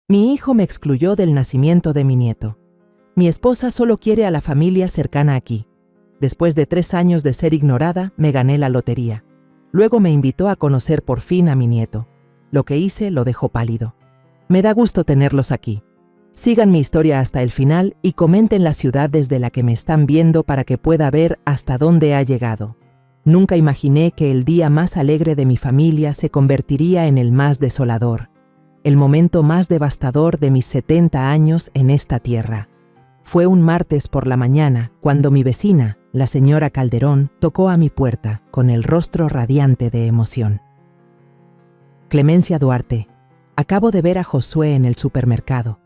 Mi hijo me excluyó del nacimiento de mi nieto. Mi esposa solo quiere a la familia cercana aquí. Después de 3 años de ser ignorada, me gané la lotería. Luego me invitó a conocer por fin a mi nieto. Lo que hice lo dejó pálido. Me da gusto tenerlos aquí. Sigan mi historia hasta el final y comenten la ciudad desde la que me están viendo para que pueda ver hasta dónde ha llegado. Nunca imaginé que el día más alegre de mi familia se convertiría en el más desolador, el momento más devastador de mis 70 años en esta tierra. Fue un martes por la mañana cuando mi vecina, la señora Calderón, tocó a mi puerta con el rostro radiante de emoción. Clemencia Duarte, acabo de ver a Josué en el supermercado.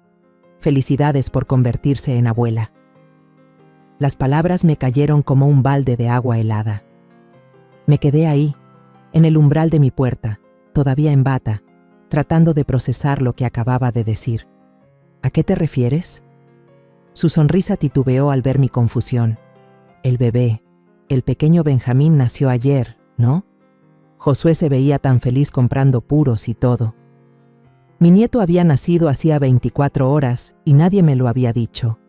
Felicidades por convertirse en abuela. Las palabras me cayeron como un balde de agua helada. Me quedé ahí, en el umbral de mi puerta, todavía en bata, tratando de procesar lo que acababa de decir. ¿A qué te refieres? Su sonrisa titubeó al ver mi confusión. El bebé, el pequeño Benjamín nació ayer, ¿no? Josué se veía tan feliz comprando puros y todo. Mi nieto había nacido hacía 24 horas y nadie me lo había dicho.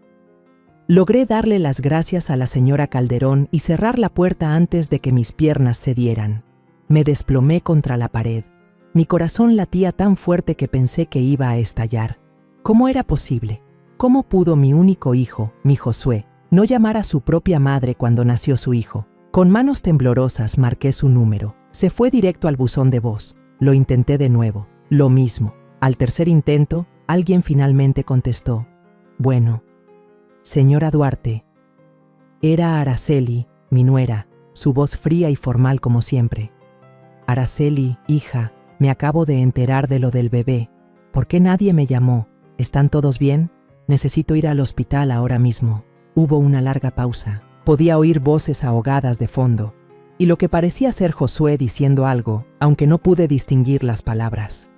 Logré darle las gracias a la señora Calderón y cerrar la puerta antes de que mis piernas cedieran. Me desplomé contra la pared. Mi corazón latía tan fuerte que pensé que iba a estallar. ¿Cómo era posible? ¿Cómo pudo mi único hijo, mi Josué, no llamar a su propia madre cuando nació su hijo? Con manos temblorosas marqué su número. Se fue directo al buzón de voz. Lo intenté de nuevo. Lo mismo. Al tercer intento, alguien finalmente contestó. Bueno, señora Duarte. Era Araceli, mi nuera, su voz fría y formal como siempre. Araceli, hija, me acabo de enterar de lo del bebé. ¿Por qué nadie me llamó? ¿Están todos bien? Necesito ir al hospital ahora mismo. Hubo una larga pausa. Podía oír voces ahogadas de fondo, y lo que parecía ser Josué diciendo algo, aunque no pude distinguir las palabras.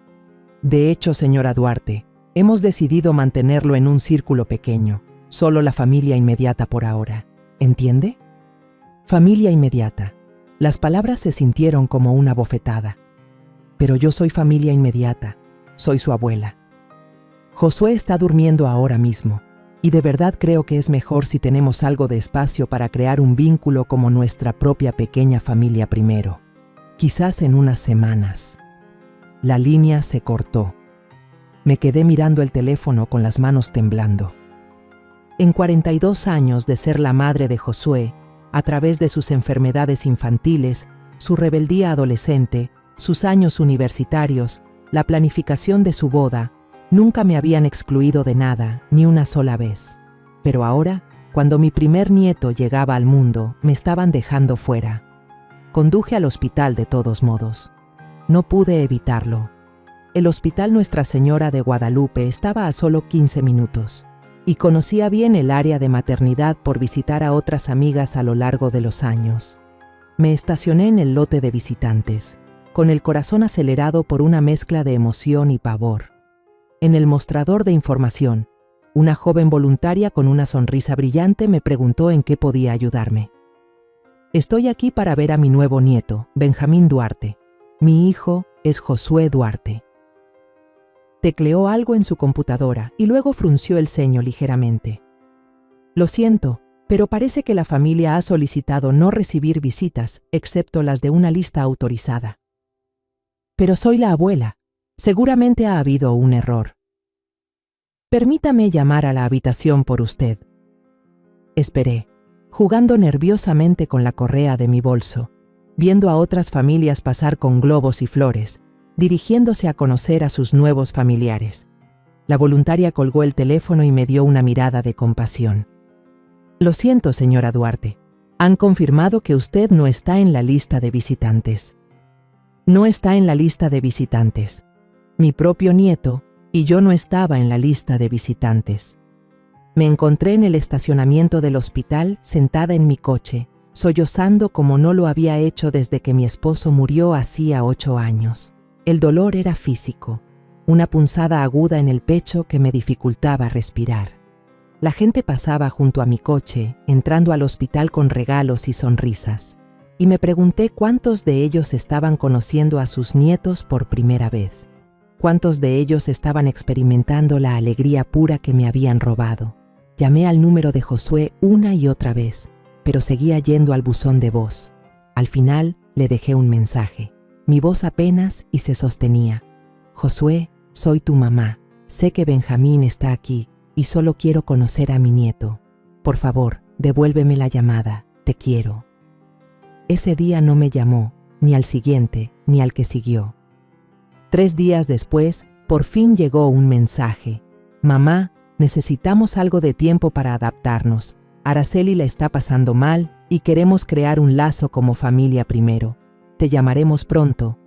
De hecho, señora Duarte, hemos decidido mantenerlo en un círculo pequeño, solo la familia inmediata por ahora. ¿Entiende? Familia inmediata. Las palabras se sintieron como una bofetada. Pero yo soy familia inmediata, soy su abuela. Josué está durmiendo ahora mismo, y de verdad creo que es mejor si tenemos algo de espacio para crear un vínculo como nuestra propia pequeña familia primero. Quizás en unas semanas. La línea se cortó. Me quedé mirando el teléfono con las manos temblando. En 42 años de ser la madre de Josué, a través de sus enfermedades infantiles, su rebeldía adolescente, sus años universitarios, la planificación de su boda, nunca me habían excluido de nada, ni una sola vez. Pero ahora, cuando mi primer nieto llegaba al mundo, me estaban dejando fuera. Conduje al hospital de todos modos. No pude evitarlo. El Hospital Nuestra Señora de Guadalupe estaba a solo 15 minutos, y conocía bien el área de maternidad por visitar a otras amigas a lo largo de los años. Me estacioné en el lote de visitantes, con el corazón acelerado por una mezcla de emoción y pavor. En el mostrador de información, una joven voluntaria con una sonrisa brillante me preguntó en qué podía ayudarme. Estoy aquí para ver a mi nuevo nieto, Benjamín Duarte. Mi hijo es Josué Duarte. Tecleó algo en su computadora y luego frunció el ceño ligeramente. Lo siento, pero parece que la familia ha solicitado no recibir visitas, excepto las de una lista autorizada. Pero soy la abuela. Seguramente ha habido un error. Permítame llamar a la habitación por usted. Esperé, jugando nerviosamente con la correa de mi bolso, viendo a otras familias pasar con globos y flores, dirigiéndose a conocer a sus nuevos familiares. La voluntaria colgó el teléfono y me dio una mirada de compasión. Lo siento, señora Duarte. Han confirmado que usted no está en la lista de visitantes. No está en la lista de visitantes. Mi propio nieto y yo no estaba en la lista de visitantes. Me encontré en el estacionamiento del hospital, sentada en mi coche, sollozando como no lo había hecho desde que mi esposo murió hacía 8 años. El dolor era físico, una punzada aguda en el pecho que me dificultaba respirar. La gente pasaba junto a mi coche, entrando al hospital con regalos y sonrisas, y me pregunté cuántos de ellos estaban conociendo a sus nietos por primera vez. ¿Cuántos de ellos estaban experimentando la alegría pura que me habían robado? Llamé al número de Josué una y otra vez, pero seguía yendo al buzón de voz. Al final le dejé un mensaje. Mi voz apenas y se sostenía. Josué, soy tu mamá. Sé que Benjamín está aquí y solo quiero conocer a mi nieto. Por favor, devuélveme la llamada. Te quiero. Ese día no me llamó, ni al siguiente, ni al que siguió. 3 días después, por fin llegó un mensaje. Mamá, necesitamos algo de tiempo para adaptarnos. Araceli la está pasando mal y queremos crear un lazo como familia primero. Te llamaremos pronto.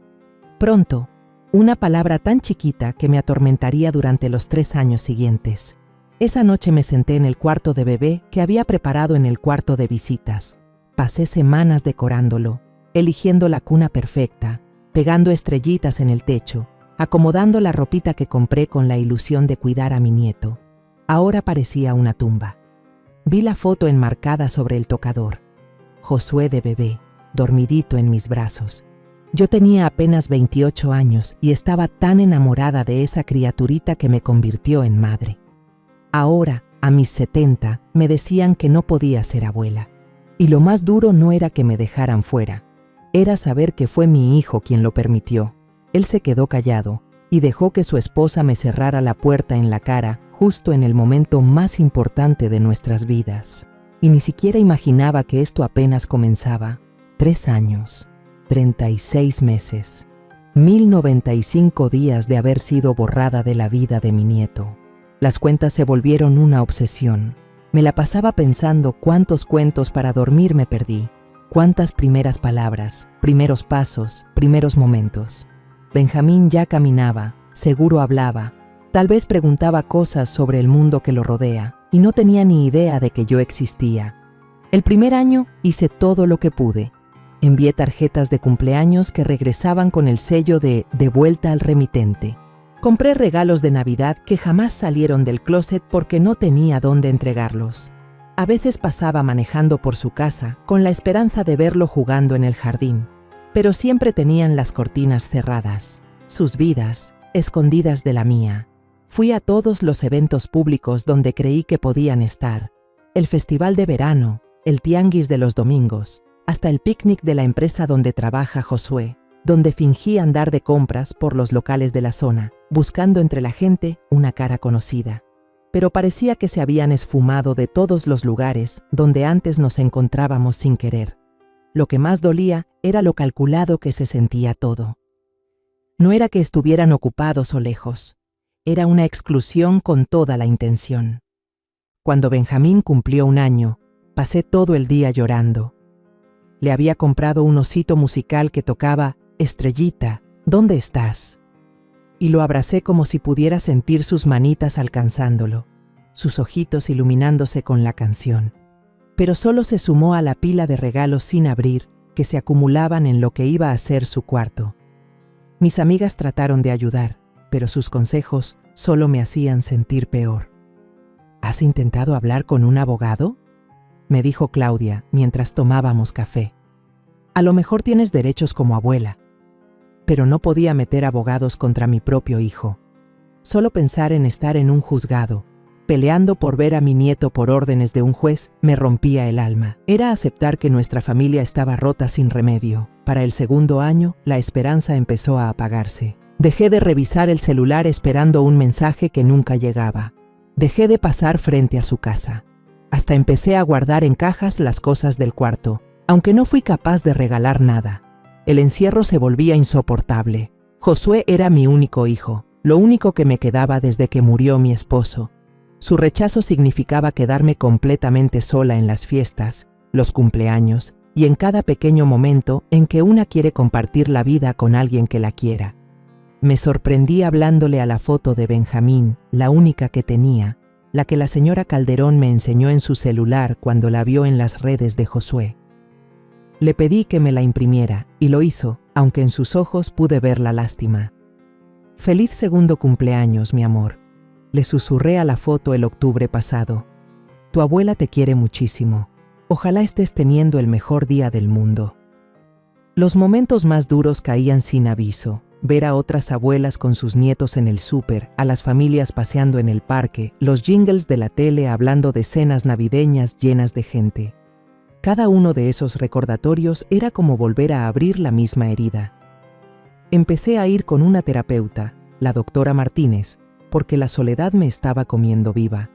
Pronto, una palabra tan chiquita que me atormentaría durante los 3 años siguientes. Esa noche me senté en el cuarto de bebé que había preparado en el cuarto de visitas. Pasé semanas decorándolo, eligiendo la cuna perfecta, pegando estrellitas en el techo, acomodando la ropita que compré con la ilusión de cuidar a mi nieto. Ahora parecía una tumba. Vi la foto enmarcada sobre el tocador. Josué de bebé, dormidito en mis brazos. Yo tenía apenas 28 años y estaba tan enamorada de esa criaturita que me convirtió en madre. Ahora, a mis 70, me decían que no podía ser abuela. Y lo más duro no era que me dejaran fuera. Era saber que fue mi hijo quien lo permitió. Él se quedó callado y dejó que su esposa me cerrara la puerta en la cara justo en el momento más importante de nuestras vidas. Y ni siquiera imaginaba que esto apenas comenzaba. 3 años, 36 meses, 1095 días de haber sido borrada de la vida de mi nieto. Las cuentas se volvieron una obsesión. Me la pasaba pensando cuántos cuentos para dormir me perdí. Cuántas primeras palabras, primeros pasos, primeros momentos. Benjamín ya caminaba, seguro hablaba, tal vez preguntaba cosas sobre el mundo que lo rodea y no tenía ni idea de que yo existía. El primer año hice todo lo que pude. Envié tarjetas de cumpleaños que regresaban con el sello de vuelta al remitente. Compré regalos de Navidad que jamás salieron del closet porque no tenía dónde entregarlos. A veces pasaba manejando por su casa con la esperanza de verlo jugando en el jardín, pero siempre tenían las cortinas cerradas, sus vidas escondidas de la mía. Fui a todos los eventos públicos donde creí que podían estar, el festival de verano, el tianguis de los domingos, hasta el picnic de la empresa donde trabaja Josué, donde fingí andar de compras por los locales de la zona, buscando entre la gente una cara conocida. Pero parecía que se habían esfumado de todos los lugares donde antes nos encontrábamos sin querer. Lo que más dolía era lo calculado que se sentía todo. No era que estuvieran ocupados o lejos, era una exclusión con toda la intención. Cuando Benjamín cumplió 1 año, pasé todo el día llorando. Le había comprado un osito musical que tocaba Estrellita, ¿dónde estás? Y lo abracé como si pudiera sentir sus manitas alcanzándolo, sus ojitos iluminándose con la canción. Pero solo se sumó a la pila de regalos sin abrir que se acumulaban en lo que iba a ser su cuarto. Mis amigas trataron de ayudar, pero sus consejos solo me hacían sentir peor. ¿Has intentado hablar con un abogado?, me dijo Claudia mientras tomábamos café. A lo mejor tienes derechos como abuela. Pero no podía meter abogados contra mi propio hijo. Solo pensar en estar en un juzgado, peleando por ver a mi nieto por órdenes de un juez, me rompía el alma. Era aceptar que nuestra familia estaba rota sin remedio. Para el 2.º año, la esperanza empezó a apagarse. Dejé de revisar el celular esperando un mensaje que nunca llegaba. Dejé de pasar frente a su casa. Hasta empecé a guardar en cajas las cosas del cuarto, aunque no fui capaz de regalar nada. El encierro se volvía insoportable. Josué era mi único hijo, lo único que me quedaba desde que murió mi esposo. Su rechazo significaba quedarme completamente sola en las fiestas, los cumpleaños y en cada pequeño momento en que una quiere compartir la vida con alguien que la quiera. Me sorprendí hablándole a la foto de Benjamín, la única que tenía, la que la señora Calderón me enseñó en su celular cuando la vio en las redes de Josué. Le pedí que me la imprimiera y lo hizo, aunque en sus ojos pude ver la lástima. «Feliz 2.º cumpleaños, mi amor», le susurré a la foto el octubre pasado. «Tu abuela te quiere muchísimo. Ojalá estés teniendo el mejor día del mundo». Los momentos más duros caían sin aviso, ver a otras abuelas con sus nietos en el súper, a las familias paseando en el parque, los jingles de la tele hablando de cenas navideñas llenas de gente. Cada uno de esos recordatorios era como volver a abrir la misma herida. Empecé a ir con una terapeuta, la doctora Martínez, porque la soledad me estaba comiendo viva.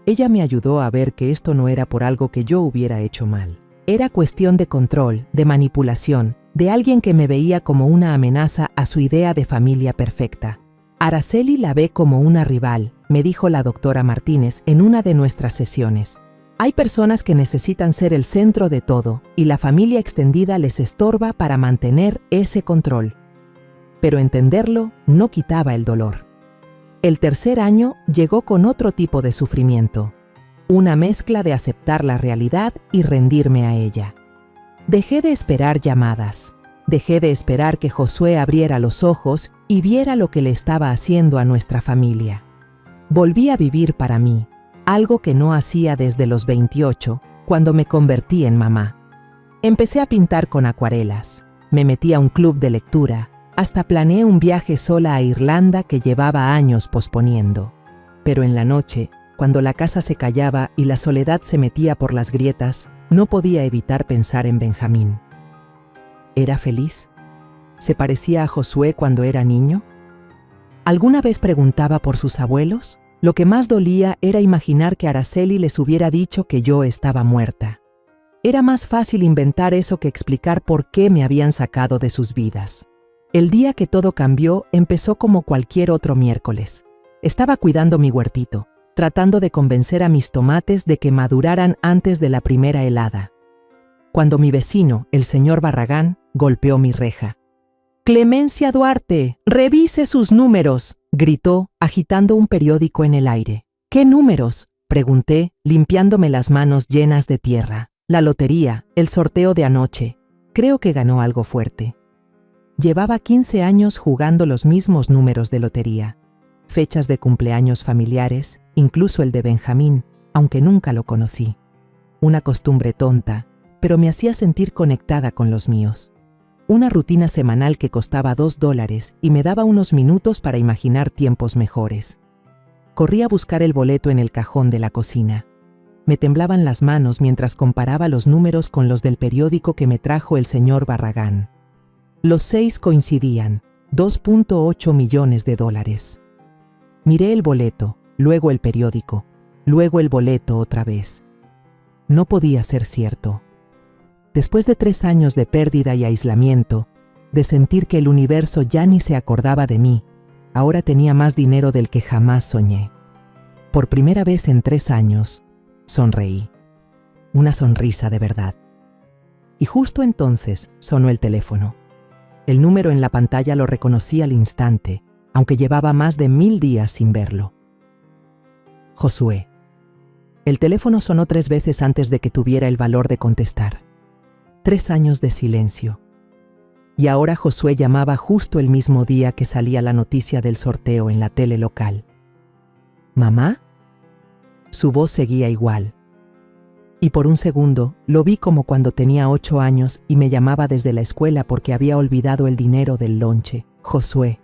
Ella me ayudó a ver que esto no era por algo que yo hubiera hecho mal. Era cuestión de control, de manipulación, de alguien que me veía como una amenaza a su idea de familia perfecta. Araceli la ve como una rival, me dijo la doctora Martínez en una de nuestras sesiones. Hay personas que necesitan ser el centro de todo y la familia extendida les estorba para mantener ese control. Pero entenderlo no quitaba el dolor. El tercer año llegó con otro tipo de sufrimiento, una mezcla de aceptar la realidad y rendirme a ella. Dejé de esperar llamadas, dejé de esperar que Josué abriera los ojos y viera lo que le estaba haciendo a nuestra familia. Volví a vivir para mí, algo que no hacía desde los 28, cuando me convertí en mamá. Empecé a pintar con acuarelas, me metí a un club de lectura, hasta planeé un viaje sola a Irlanda que llevaba años posponiendo. Pero en la noche, cuando la casa se callaba y la soledad se metía por las grietas, no podía evitar pensar en Benjamín. ¿Era feliz? ¿Se parecía a Josué cuando era niño? ¿Alguna vez preguntaba por sus abuelos? Lo que más dolía era imaginar que Araceli les hubiera dicho que yo estaba muerta. Era más fácil inventar eso que explicar por qué me habían sacado de sus vidas. El día que todo cambió empezó como cualquier otro miércoles. Estaba cuidando mi huertito, tratando de convencer a mis tomates de que maduraran antes de la primera helada, cuando mi vecino, el señor Barragán, golpeó mi reja. «Clemencia Duarte, revise sus números», gritó, agitando un periódico en el aire. «¿Qué números?», pregunté, limpiándome las manos llenas de tierra. «La lotería, el sorteo de anoche. Creo que ganó algo fuerte». Llevaba 15 años jugando los mismos números de lotería, fechas de cumpleaños familiares, incluso el de Benjamín, aunque nunca lo conocí. Una costumbre tonta, pero me hacía sentir conectada con los míos. Una rutina semanal que costaba $2 y me daba unos minutos para imaginar tiempos mejores. Corrí a buscar el boleto en el cajón de la cocina. Me temblaban las manos mientras comparaba los números con los del periódico que me trajo el señor Barragán. Los 6 coincidían, $2.8 millones. Miré el boleto, luego el periódico, luego el boleto otra vez. No podía ser cierto. Después de 3 años de pérdida y aislamiento, de sentir que el universo ya ni se acordaba de mí, ahora tenía más dinero del que jamás soñé. Por primera vez en 3 años, sonreí. Una sonrisa de verdad. Y justo entonces sonó el teléfono. El número en la pantalla lo reconocí al instante, aunque llevaba más de 1000 días sin verlo. Josué. El teléfono sonó 3 veces antes de que tuviera el valor de contestar. 3 años de silencio. Y ahora Josué llamaba justo el mismo día que salía la noticia del sorteo en la tele local. ¿Mamá? Su voz seguía igual. Y por un segundo lo vi como cuando tenía 8 años y me llamaba desde la escuela porque había olvidado el dinero del lonche. Josué.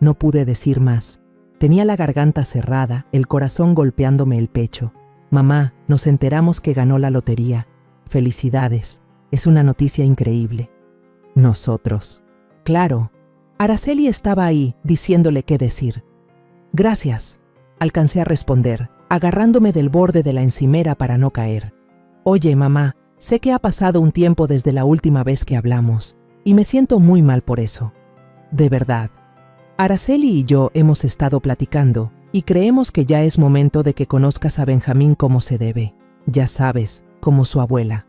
No pude decir más. Tenía la garganta cerrada, el corazón golpeándome el pecho. Mamá, nos enteramos que ganó la lotería. Felicidades. Es una noticia increíble. Nosotros. Claro. Araceli estaba ahí, diciéndole qué decir. Gracias. Alcancé a responder, agarrándome del borde de la encimera para no caer. Oye, mamá, sé que ha pasado un tiempo desde la última vez que hablamos, y me siento muy mal por eso. De verdad. Araceli y yo hemos estado platicando, y creemos que ya es momento de que conozcas a Benjamín como se debe. Ya sabes, como su abuela.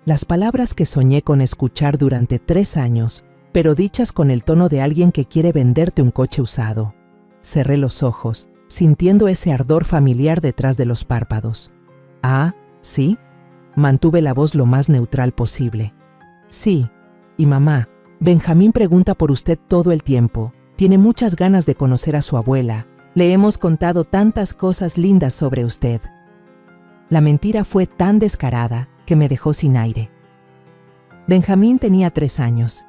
Las palabras que soñé con escuchar durante 3 años, pero dichas con el tono de alguien que quiere venderte un coche usado. Cerré los ojos, sintiendo ese ardor familiar detrás de los párpados. ¿Ah, sí? Mantuve la voz lo más neutral posible. Sí, y mamá, Benjamín pregunta por usted todo el tiempo. Tiene muchas ganas de conocer a su abuela. Le hemos contado tantas cosas lindas sobre usted. La mentira fue tan descarada que me dejó sin aire. Benjamín tenía 3 años.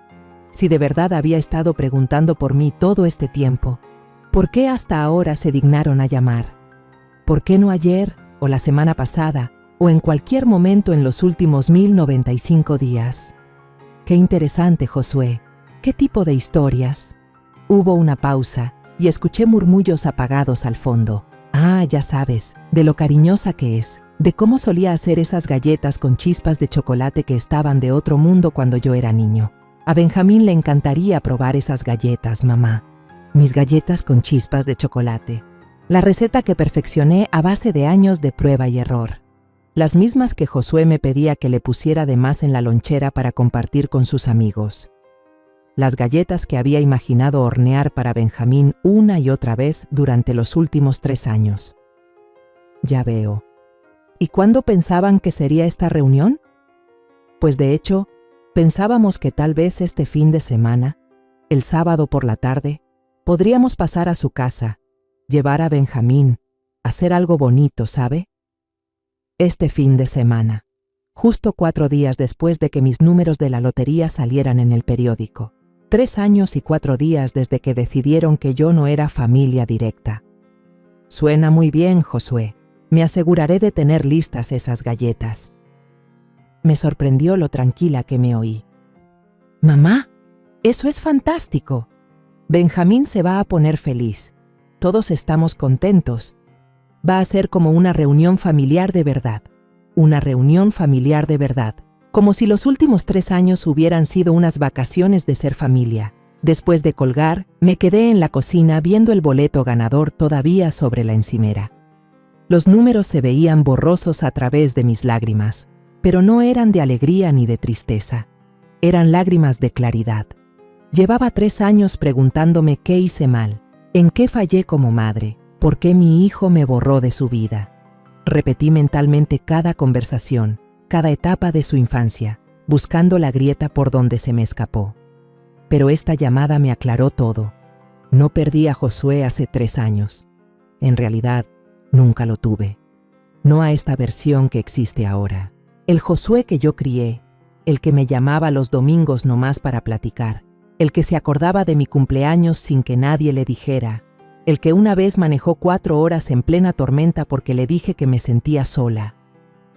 Si de verdad había estado preguntando por mí todo este tiempo, ¿por qué hasta ahora se dignaron a llamar? ¿Por qué no ayer, o la semana pasada, o en cualquier momento en los últimos 1095 días? Qué interesante, Josué. ¿Qué tipo de historias? Hubo una pausa y escuché murmullos apagados al fondo. Ah, ya sabes, de lo cariñosa que es, de cómo solía hacer esas galletas con chispas de chocolate que estaban de otro mundo cuando yo era niño. A Benjamín le encantaría probar esas galletas, mamá. Mis galletas con chispas de chocolate. La receta que perfeccioné a base de años de prueba y error. Las mismas que Josué me pedía que le pusiera de más en la lonchera para compartir con sus amigos. Las galletas que había imaginado hornear para Benjamín una y otra vez durante los últimos 3 años. Ya veo. ¿Y cuándo pensaban que sería esta reunión? Pues de hecho, pensábamos que tal vez este fin de semana, el sábado por la tarde, podríamos pasar a su casa, llevar a Benjamín, hacer algo bonito, ¿sabe? Este fin de semana, justo 4 días después de que mis números de la lotería salieran en el periódico. 3 años y 4 días desde que decidieron que yo no era familia directa. Suena muy bien, Josué. Me aseguraré de tener listas esas galletas. Me sorprendió lo tranquila que me oí. Mamá, eso es fantástico. Benjamín se va a poner feliz. Todos estamos contentos. Va a ser como una reunión familiar de verdad. Una reunión familiar de verdad. Como si los últimos 3 años hubieran sido unas vacaciones de ser familia. Después de colgar, me quedé en la cocina viendo el boleto ganador todavía sobre la encimera. Los números se veían borrosos a través de mis lágrimas, pero no eran de alegría ni de tristeza. Eran lágrimas de claridad. Llevaba 3 años preguntándome qué hice mal, en qué fallé como madre, por qué mi hijo me borró de su vida. Repetí mentalmente cada conversación, cada etapa de su infancia, buscando la grieta por donde se me escapó. Pero esta llamada me aclaró todo. No perdí a Josué hace 3 años. En realidad, nunca lo tuve. No a esta versión que existe ahora. El Josué que yo crié, el que me llamaba los domingos nomás para platicar, el que se acordaba de mi cumpleaños sin que nadie le dijera, el que una vez manejó 4 horas en plena tormenta porque le dije que me sentía sola.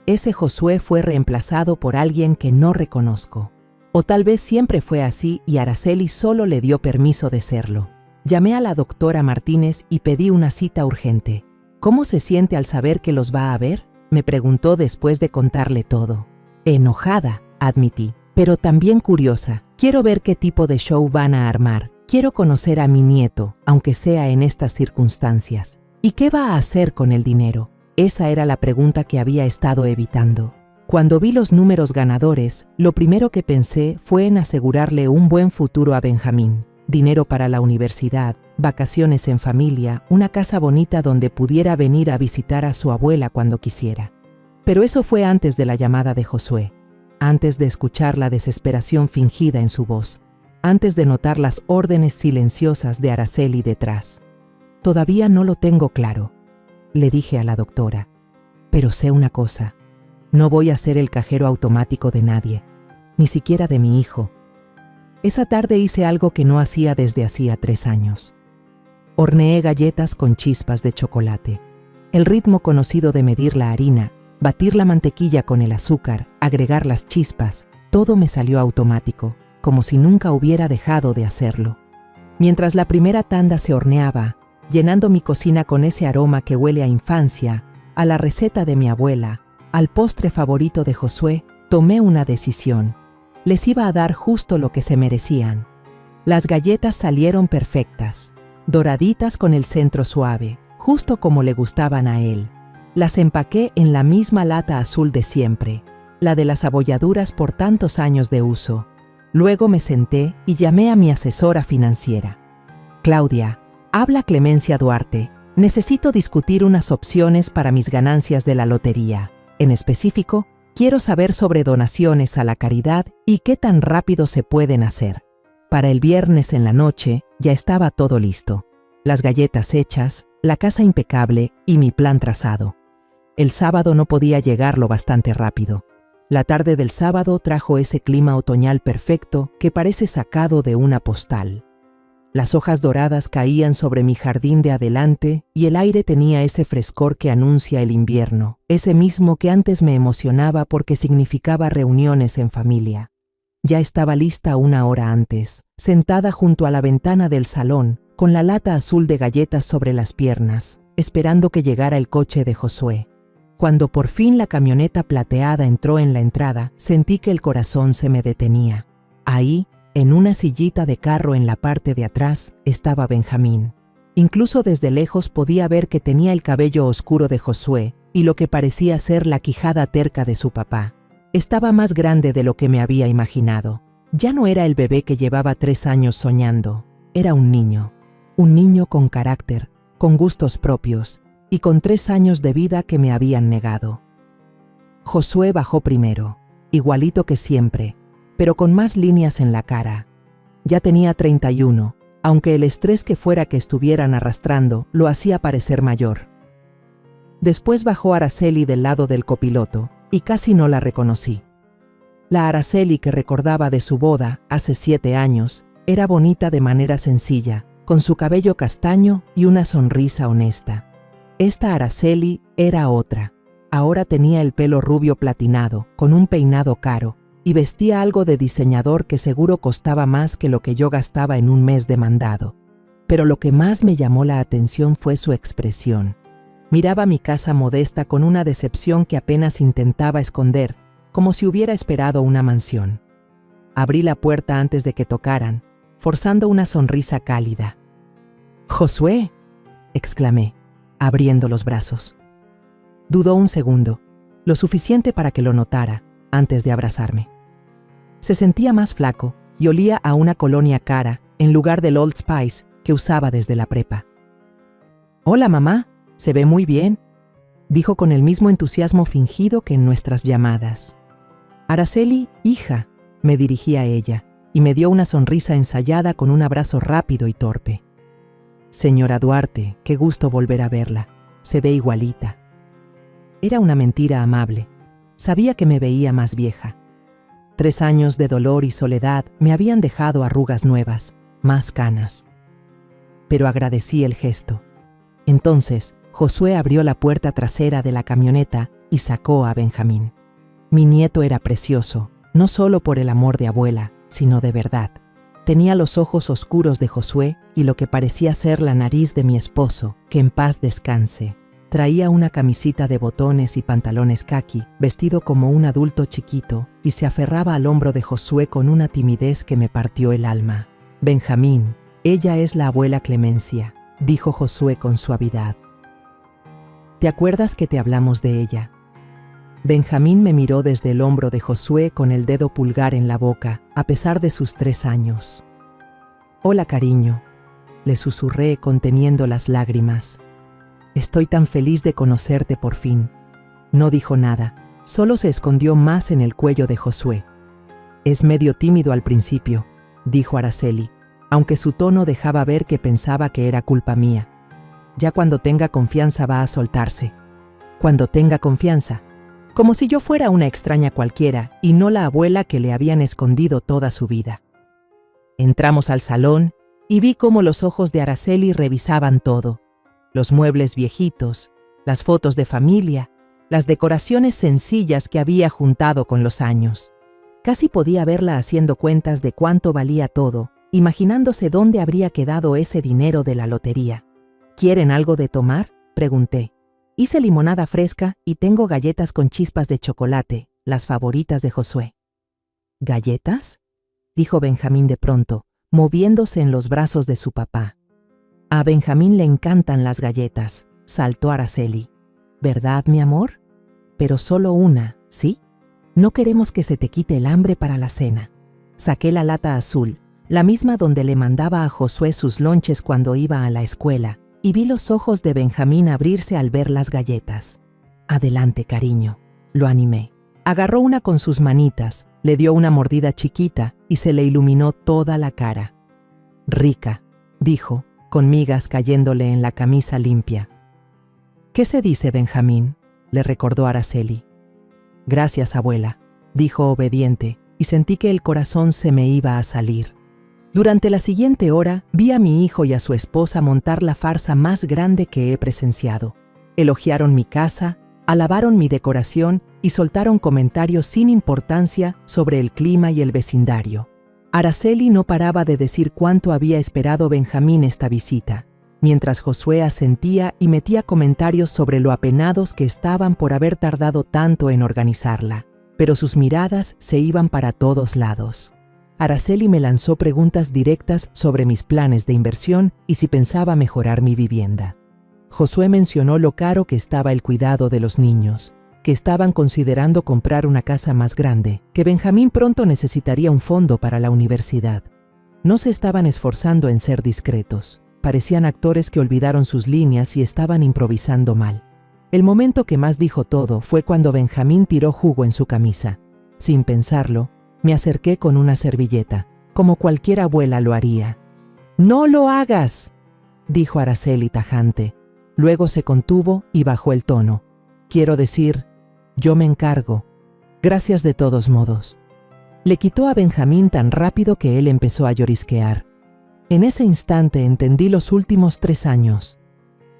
Ese Josué fue reemplazado por alguien que no reconozco. O tal vez siempre fue así y Araceli solo le dio permiso de serlo. Llamé a la doctora Martínez y pedí una cita urgente. ¿Cómo se siente al saber que los va a ver?, me preguntó después de contarle todo. Enojada, admití, pero también curiosa. Quiero ver qué tipo de show van a armar. Quiero conocer a mi nieto, aunque sea en estas circunstancias. ¿Y qué va a hacer con el dinero? Esa era la pregunta que había estado evitando. Cuando vi los números ganadores, lo primero que pensé fue en asegurarle un buen futuro a Benjamín. Dinero para la universidad, vacaciones en familia, una casa bonita donde pudiera venir a visitar a su abuela cuando quisiera. Pero eso fue antes de la llamada de Josué, antes de escuchar la desesperación fingida en su voz, antes de notar las órdenes silenciosas de Araceli detrás. Todavía no lo tengo claro, le dije a la doctora, pero sé una cosa, no voy a ser el cajero automático de nadie, ni siquiera de mi hijo. Esa tarde hice algo que no hacía desde hacía 3 años. Horneé galletas con chispas de chocolate. El ritmo conocido de medir la harina, batir la mantequilla con el azúcar, agregar las chispas, todo me salió automático, como si nunca hubiera dejado de hacerlo. Mientras la primera tanda se horneaba, llenando mi cocina con ese aroma que huele a infancia, a la receta de mi abuela, al postre favorito de Josué, tomé una decisión. Les iba a dar justo lo que se merecían. Las galletas salieron perfectas, doraditas con el centro suave, justo como le gustaban a él. Las empaqué en la misma lata azul de siempre, la de las abolladuras por tantos años de uso. Luego me senté y llamé a mi asesora financiera. Claudia, habla Clemencia Duarte. Necesito discutir unas opciones para mis ganancias de la lotería. En específico, quiero saber sobre donaciones a la caridad y qué tan rápido se pueden hacer. Para el viernes en la noche ya estaba todo listo. Las galletas hechas, la casa impecable y mi plan trazado. El sábado no podía llegar lo bastante rápido. La tarde del sábado trajo ese clima otoñal perfecto que parece sacado de una postal. Las hojas doradas caían sobre mi jardín de adelante y el aire tenía ese frescor que anuncia el invierno, ese mismo que antes me emocionaba porque significaba reuniones en familia. Ya estaba lista una hora antes, sentada junto a la ventana del salón, con la lata azul de galletas sobre las piernas, esperando que llegara el coche de Josué. Cuando por fin la camioneta plateada entró en la entrada, sentí que el corazón se me detenía. Ahí, en una sillita de carro en la parte de atrás, estaba Benjamín. Incluso desde lejos podía ver que tenía el cabello oscuro de Josué y lo que parecía ser la quijada terca de su papá. Estaba más grande de lo que me había imaginado. Ya no era el bebé que llevaba 3 años soñando. Era un niño con carácter, con gustos propios y con 3 años de vida que me habían negado. Josué bajó primero, igualito que siempre, pero con más líneas en la cara. Ya tenía 31, aunque el estrés que fuera que estuvieran arrastrando lo hacía parecer mayor. Después bajó Araceli del lado del copiloto y casi no la reconocí. La Araceli que recordaba de su boda hace 7 años era bonita de manera sencilla, con su cabello castaño y una sonrisa honesta. Esta Araceli era otra. Ahora tenía el pelo rubio platinado, con un peinado caro, y vestía algo de diseñador que seguro costaba más que lo que yo gastaba en un mes de mandado. Pero lo que más me llamó la atención fue su expresión. Miraba mi casa modesta con una decepción que apenas intentaba esconder, como si hubiera esperado una mansión. Abrí la puerta antes de que tocaran, forzando una sonrisa cálida. «¡Josué!», exclamé, abriendo los brazos. Dudó un segundo, lo suficiente para que lo notara, antes de abrazarme. Se sentía más flaco y olía a una colonia cara en lugar del Old Spice que usaba desde la prepa. «Hola, mamá, se ve muy bien», dijo con el mismo entusiasmo fingido que en nuestras llamadas. «Araceli, hija», me dirigí a ella, y me dio una sonrisa ensayada con un abrazo rápido y torpe. «Señora Duarte, qué gusto volver a verla. Se ve igualita». Era una mentira amable. Sabía que me veía más vieja. 3 años de dolor y soledad me habían dejado arrugas nuevas, más canas. Pero agradecí el gesto. Entonces, Josué abrió la puerta trasera de la camioneta y sacó a Benjamín. Mi nieto era precioso, no solo por el amor de abuela, sino de verdad. Tenía los ojos oscuros de Josué y lo que parecía ser la nariz de mi esposo, que en paz descanse. Traía una camisita de botones y pantalones caqui, vestido como un adulto chiquito, y se aferraba al hombro de Josué con una timidez que me partió el alma. «Benjamín, ella es la abuela Clemencia», dijo Josué con suavidad. «¿Te acuerdas que te hablamos de ella?». Benjamín me miró desde el hombro de Josué con el dedo pulgar en la boca, a pesar de sus 3 años. «Hola, cariño», le susurré conteniendo las lágrimas. «Estoy tan feliz de conocerte por fin». No dijo nada, solo se escondió más en el cuello de Josué. «Es medio tímido al principio», dijo Araceli, aunque su tono dejaba ver que pensaba que era culpa mía. «Ya cuando tenga confianza va a soltarse». «Cuando tenga confianza», como si yo fuera una extraña cualquiera y no la abuela que le habían escondido toda su vida. Entramos al salón y vi cómo los ojos de Araceli revisaban todo. Los muebles viejitos, las fotos de familia, las decoraciones sencillas que había juntado con los años. Casi podía verla haciendo cuentas de cuánto valía todo, imaginándose dónde habría quedado ese dinero de la lotería. «¿Quieren algo de tomar?», pregunté. «Hice limonada fresca y tengo galletas con chispas de chocolate, las favoritas de Josué». «¿Galletas?», dijo Benjamín de pronto, moviéndose en los brazos de su papá. «A Benjamín le encantan las galletas», saltó Araceli. «¿Verdad, mi amor? Pero solo una, ¿sí? No queremos que se te quite el hambre para la cena». Saqué la lata azul, la misma donde le mandaba a Josué sus lonches cuando iba a la escuela, y vi los ojos de Benjamín abrirse al ver las galletas. «Adelante, cariño», lo animé. Agarró una con sus manitas, le dio una mordida chiquita y se le iluminó toda la cara. «Rica», dijo, con migas cayéndole en la camisa limpia. «¿Qué se dice, Benjamín?», le recordó Araceli. «Gracias, abuela. dijo obediente, y sentí que el corazón se me iba a salir. Durante la siguiente hora, vi a mi hijo y a su esposa montar la farsa más grande que he presenciado. Elogiaron mi casa, alabaron mi decoración y soltaron comentarios sin importancia sobre el clima y el vecindario. Araceli no paraba de decir cuánto había esperado Benjamín esta visita, mientras Josué asentía y metía comentarios sobre lo apenados que estaban por haber tardado tanto en organizarla. Pero sus miradas se iban para todos lados. Araceli me lanzó preguntas directas sobre mis planes de inversión y si pensaba mejorar mi vivienda. Josué mencionó lo caro que estaba el cuidado de los niños, que estaban considerando comprar una casa más grande, que Benjamín pronto necesitaría un fondo para la universidad. No se estaban esforzando en ser discretos. Parecían actores que olvidaron sus líneas y estaban improvisando mal. El momento que más dijo todo fue cuando Benjamín tiró jugo en su camisa. Sin pensarlo, me acerqué con una servilleta, como cualquier abuela lo haría. «¡No lo hagas!», dijo Araceli tajante. Luego se contuvo y bajó el tono. «Quiero decir, yo me encargo. Gracias de todos modos». Le quitó a Benjamín tan rápido que él empezó a llorisquear. En ese instante entendí los últimos 3 años.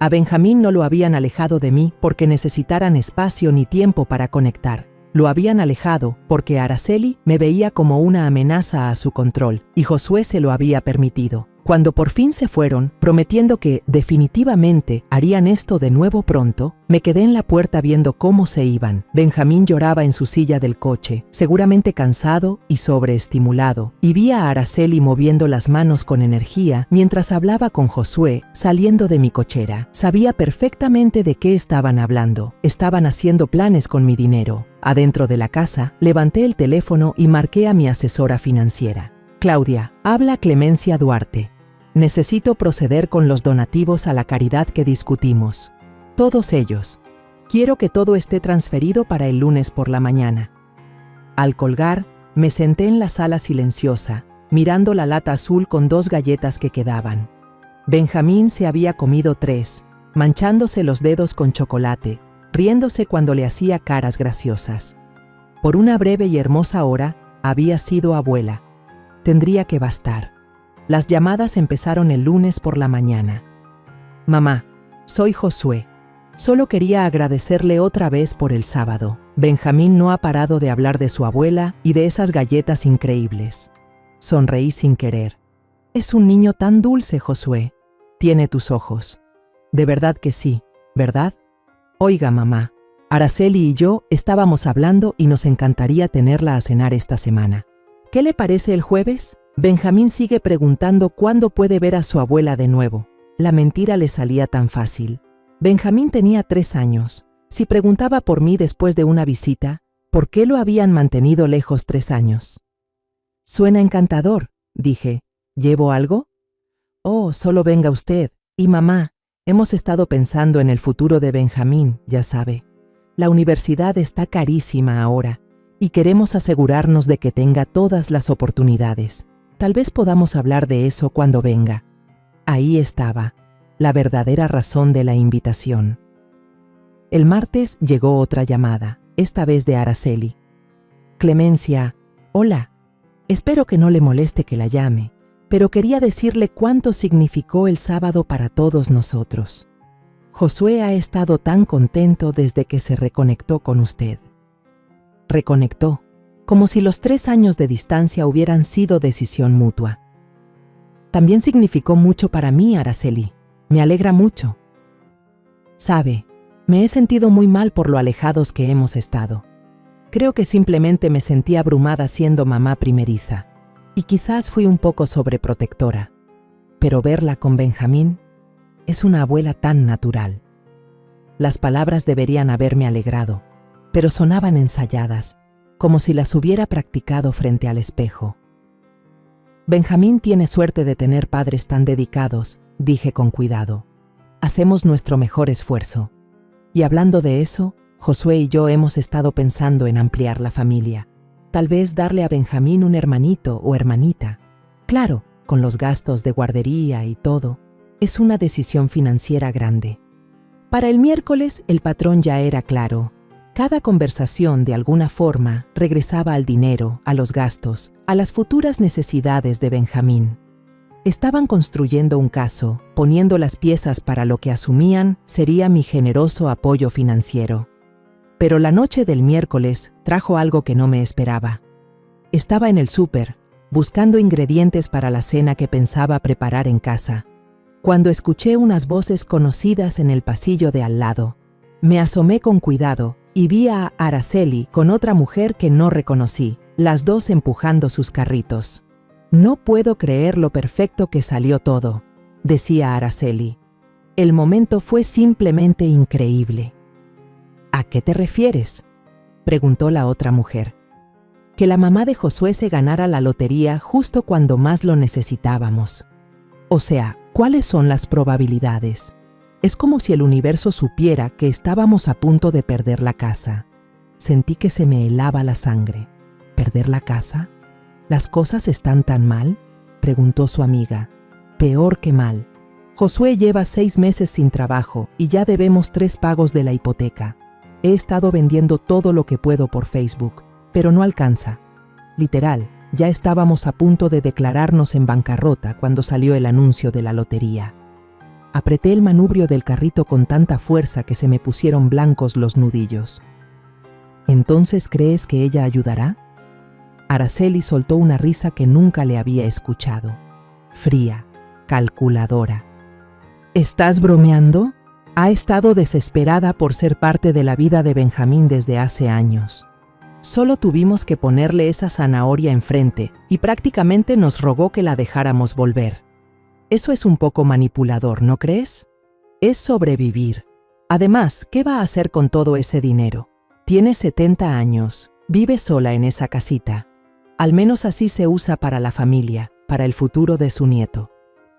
A Benjamín no lo habían alejado de mí porque necesitaran espacio ni tiempo para conectar. Lo habían alejado porque Araceli me veía como una amenaza a su control y Josué se lo había permitido. Cuando por fin se fueron, prometiendo que definitivamente harían esto de nuevo pronto, me quedé en la puerta viendo cómo se iban. Benjamín lloraba en su silla del coche, seguramente cansado y sobreestimulado, y vi a Araceli moviendo las manos con energía mientras hablaba con Josué saliendo de mi cochera. Sabía perfectamente de qué estaban hablando. Estaban haciendo planes con mi dinero. Adentro de la casa, levanté el teléfono y marqué a mi asesora financiera. «Claudia, habla Clemencia Duarte. Necesito proceder con los donativos a la caridad que discutimos. Todos ellos. Quiero que todo esté transferido para el lunes por la mañana». Al colgar, me senté en la sala silenciosa, mirando la lata azul con 2 galletas que quedaban. Benjamín se había comido 3, manchándose los dedos con chocolate, riéndose cuando le hacía caras graciosas. Por una breve y hermosa hora, había sido abuela. Tendría que bastar. Las llamadas empezaron el lunes por la mañana. «Mamá, soy Josué. Solo quería agradecerle otra vez por el sábado. Benjamín no ha parado de hablar de su abuela y de esas galletas increíbles». Sonreí sin querer. «Es un niño tan dulce, Josué. Tiene tus ojos». «De verdad que sí, ¿verdad? Oiga, mamá, Araceli y yo estábamos hablando y nos encantaría tenerla a cenar esta semana. ¿Qué le parece el jueves?». Benjamín sigue preguntando cuándo puede ver a su abuela de nuevo. La mentira le salía tan fácil. Benjamín tenía 3 años. Si preguntaba por mí después de una visita, ¿por qué lo habían mantenido lejos 3 años? «Suena encantador», dije. «¿Llevo algo?». «Oh, solo venga usted. Y mamá, hemos estado pensando en el futuro de Benjamín, ya sabe. La universidad está carísima ahora y queremos asegurarnos de que tenga todas las oportunidades. Tal vez podamos hablar de eso cuando venga». Ahí estaba, la verdadera razón de la invitación. El martes llegó otra llamada, esta vez de Araceli. «Clemencia, hola. Espero que no le moleste que la llame, pero quería decirle cuánto significó el sábado para todos nosotros. Josué ha estado tan contento desde que se reconectó con usted». Reconectó, como si los 3 años de distancia hubieran sido decisión mutua. «También significó mucho para mí, Araceli. Me alegra mucho. Sabe, me he sentido muy mal por lo alejados que hemos estado. Creo que simplemente me sentí abrumada siendo mamá primeriza, y quizás fui un poco sobreprotectora. Pero verla con Benjamín es una abuela tan natural». Las palabras deberían haberme alegrado, pero sonaban ensayadas, como si las hubiera practicado frente al espejo. «Benjamín tiene suerte de tener padres tan dedicados», dije con cuidado. «Hacemos nuestro mejor esfuerzo. Y hablando de eso, Josué y yo hemos estado pensando en ampliar la familia. Tal vez darle a Benjamín un hermanito o hermanita. Claro, con los gastos de guardería y todo, es una decisión financiera grande». Para el miércoles el patrón ya era claro. Cada conversación, de alguna forma, regresaba al dinero, a los gastos, a las futuras necesidades de Benjamín. Estaban construyendo un caso, poniendo las piezas para lo que asumían sería mi generoso apoyo financiero. Pero la noche del miércoles trajo algo que no me esperaba. Estaba en el súper, buscando ingredientes para la cena que pensaba preparar en casa, cuando escuché unas voces conocidas en el pasillo de al lado. Me asomé con cuidado y vi a Araceli con otra mujer que no reconocí, las dos empujando sus carritos. «No puedo creer lo perfecto que salió todo», decía Araceli. «El momento fue simplemente increíble». «¿A qué te refieres?», preguntó la otra mujer. «Que la mamá de Josué se ganara la lotería justo cuando más lo necesitábamos. O sea, ¿cuáles son las probabilidades? Es como si el universo supiera que estábamos a punto de perder la casa». Sentí que se me helaba la sangre. ¿Perder la casa? ¿Las cosas están tan mal?, preguntó su amiga. Peor que mal. Josué lleva 6 meses sin trabajo y ya debemos 3 pagos de la hipoteca. He estado vendiendo todo lo que puedo por Facebook, pero no alcanza. Literal, ya estábamos a punto de declararnos en bancarrota cuando salió el anuncio de la lotería. Apreté el manubrio del carrito con tanta fuerza que se me pusieron blancos los nudillos. ¿Entonces crees que ella ayudará? Araceli soltó una risa que nunca le había escuchado. Fría, calculadora. ¿Estás bromeando? Ha estado desesperada por ser parte de la vida de Benjamín desde hace años. Solo tuvimos que ponerle esa zanahoria enfrente y prácticamente nos rogó que la dejáramos volver. Eso es un poco manipulador, ¿no crees? Es sobrevivir. Además, ¿qué va a hacer con todo ese dinero? Tiene 70 años, vive sola en esa casita. Al menos así se usa para la familia, para el futuro de su nieto.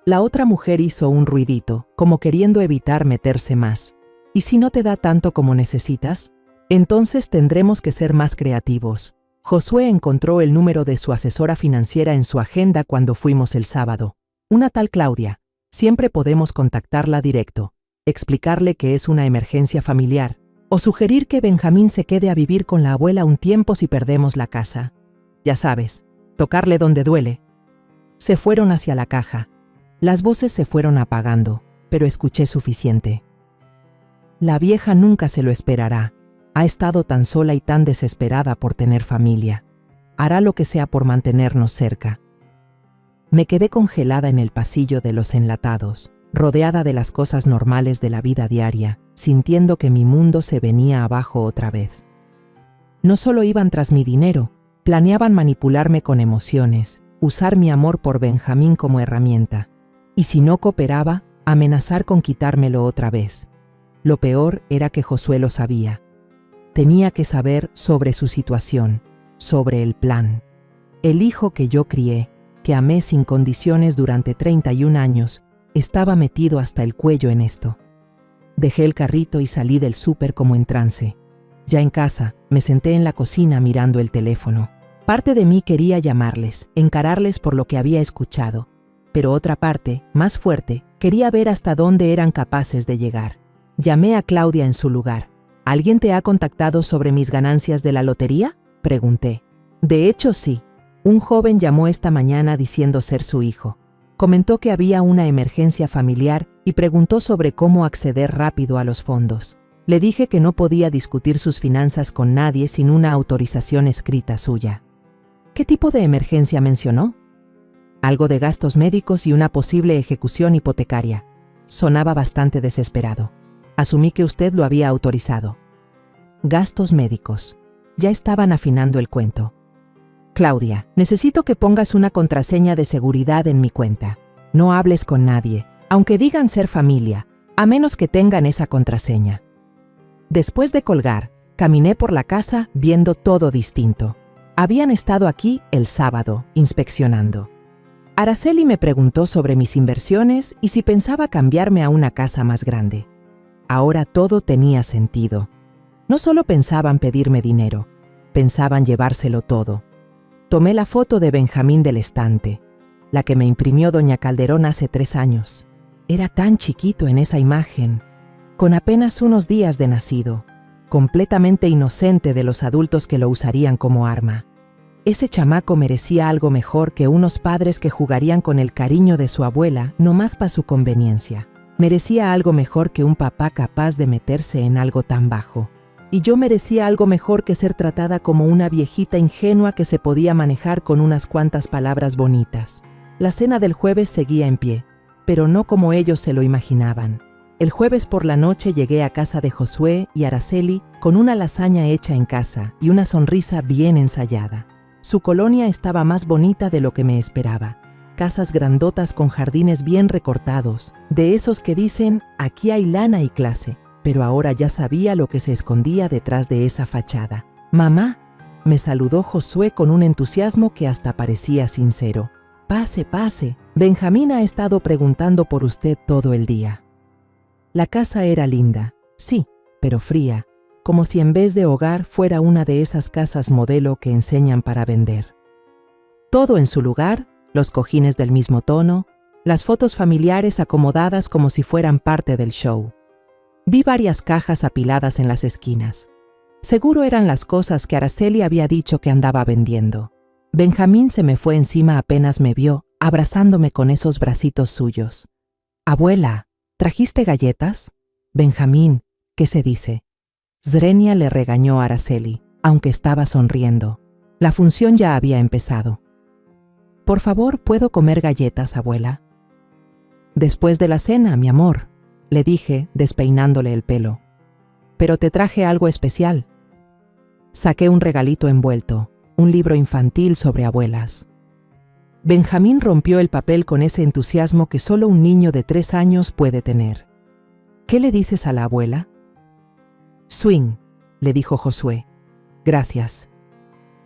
La otra mujer hizo un ruidito, como queriendo evitar meterse más. ¿Y si no te da tanto como necesitas? Entonces tendremos que ser más creativos. Josué encontró el número de su asesora financiera en su agenda cuando fuimos el sábado. Una tal Claudia. Siempre podemos contactarla directo, explicarle que es una emergencia familiar, o sugerir que Benjamín se quede a vivir con la abuela un tiempo si perdemos la casa. Ya sabes, tocarle donde duele. Se fueron hacia la caja. Las voces se fueron apagando, pero escuché suficiente. La vieja nunca se lo esperará. Ha estado tan sola y tan desesperada por tener familia. Hará lo que sea por mantenernos cerca. Me quedé congelada en el pasillo de los enlatados, rodeada de las cosas normales de la vida diaria, sintiendo que mi mundo se venía abajo otra vez. No solo iban tras mi dinero, planeaban manipularme con emociones, usar mi amor por Benjamín como herramienta. Y si no cooperaba, amenazar con quitármelo otra vez. Lo peor era que Josué lo sabía. Tenía que saber sobre su situación, sobre el plan. El hijo que yo crié, que amé sin condiciones durante 31 años, estaba metido hasta el cuello en esto. Dejé el carrito y salí del súper como en trance. Ya en casa, me senté en la cocina mirando el teléfono. Parte de mí quería llamarles, encararles por lo que había escuchado, pero otra parte, más fuerte, quería ver hasta dónde eran capaces de llegar. Llamé a Claudia en su lugar. ¿Alguien te ha contactado sobre mis ganancias de la lotería?, pregunté. De hecho, sí. Un joven llamó esta mañana diciendo ser su hijo. Comentó que había una emergencia familiar y preguntó sobre cómo acceder rápido a los fondos. Le dije que no podía discutir sus finanzas con nadie sin una autorización escrita suya. ¿Qué tipo de emergencia mencionó? Algo de gastos médicos y una posible ejecución hipotecaria. Sonaba bastante desesperado. Asumí que usted lo había autorizado. Gastos médicos. Ya estaban afinando el cuento. Claudia, necesito que pongas una contraseña de seguridad en mi cuenta. No hables con nadie, aunque digan ser familia, a menos que tengan esa contraseña. Después de colgar, caminé por la casa viendo todo distinto. Habían estado aquí el sábado, inspeccionando. Araceli me preguntó sobre mis inversiones y si pensaba cambiarme a una casa más grande. Ahora todo tenía sentido. No solo pensaban pedirme dinero, pensaban llevárselo todo. Tomé la foto de Benjamín del estante, la que me imprimió doña Calderón hace 3 años. Era tan chiquito en esa imagen, con apenas unos días de nacido, completamente inocente de los adultos que lo usarían como arma. Ese chamaco merecía algo mejor que unos padres que jugarían con el cariño de su abuela nomás para su conveniencia. Merecía algo mejor que un papá capaz de meterse en algo tan bajo. Y yo merecía algo mejor que ser tratada como una viejita ingenua que se podía manejar con unas cuantas palabras bonitas. La cena del jueves seguía en pie, pero no como ellos se lo imaginaban. El jueves por la noche llegué a casa de Josué y Araceli con una lasaña hecha en casa y una sonrisa bien ensayada. Su colonia estaba más bonita de lo que me esperaba. Casas grandotas con jardines bien recortados, de esos que dicen, aquí hay lana y clase, pero ahora ya sabía lo que se escondía detrás de esa fachada. «Mamá», me saludó Josué con un entusiasmo que hasta parecía sincero. «Pase, pase, Benjamín ha estado preguntando por usted todo el día». La casa era linda, sí, pero fría, como si en vez de hogar fuera una de esas casas modelo que enseñan para vender. Todo en su lugar, los cojines del mismo tono, las fotos familiares acomodadas como si fueran parte del show. Vi varias cajas apiladas en las esquinas. Seguro eran las cosas que Araceli había dicho que andaba vendiendo. Benjamín se me fue encima apenas me vio, abrazándome con esos bracitos suyos. «Abuela, ¿trajiste galletas?» «Benjamín, ¿qué se dice?» Zrenia le regañó a Araceli, aunque estaba sonriendo. La función ya había empezado. «Por favor, ¿puedo comer galletas, abuela?» «Después de la cena, mi amor», le dije, despeinándole el pelo. «Pero te traje algo especial». Saqué un regalito envuelto, un libro infantil sobre abuelas. Benjamín rompió el papel con ese entusiasmo que solo un niño de 3 años puede tener. «¿Qué le dices a la abuela?» «Swing», le dijo Josué. «Gracias».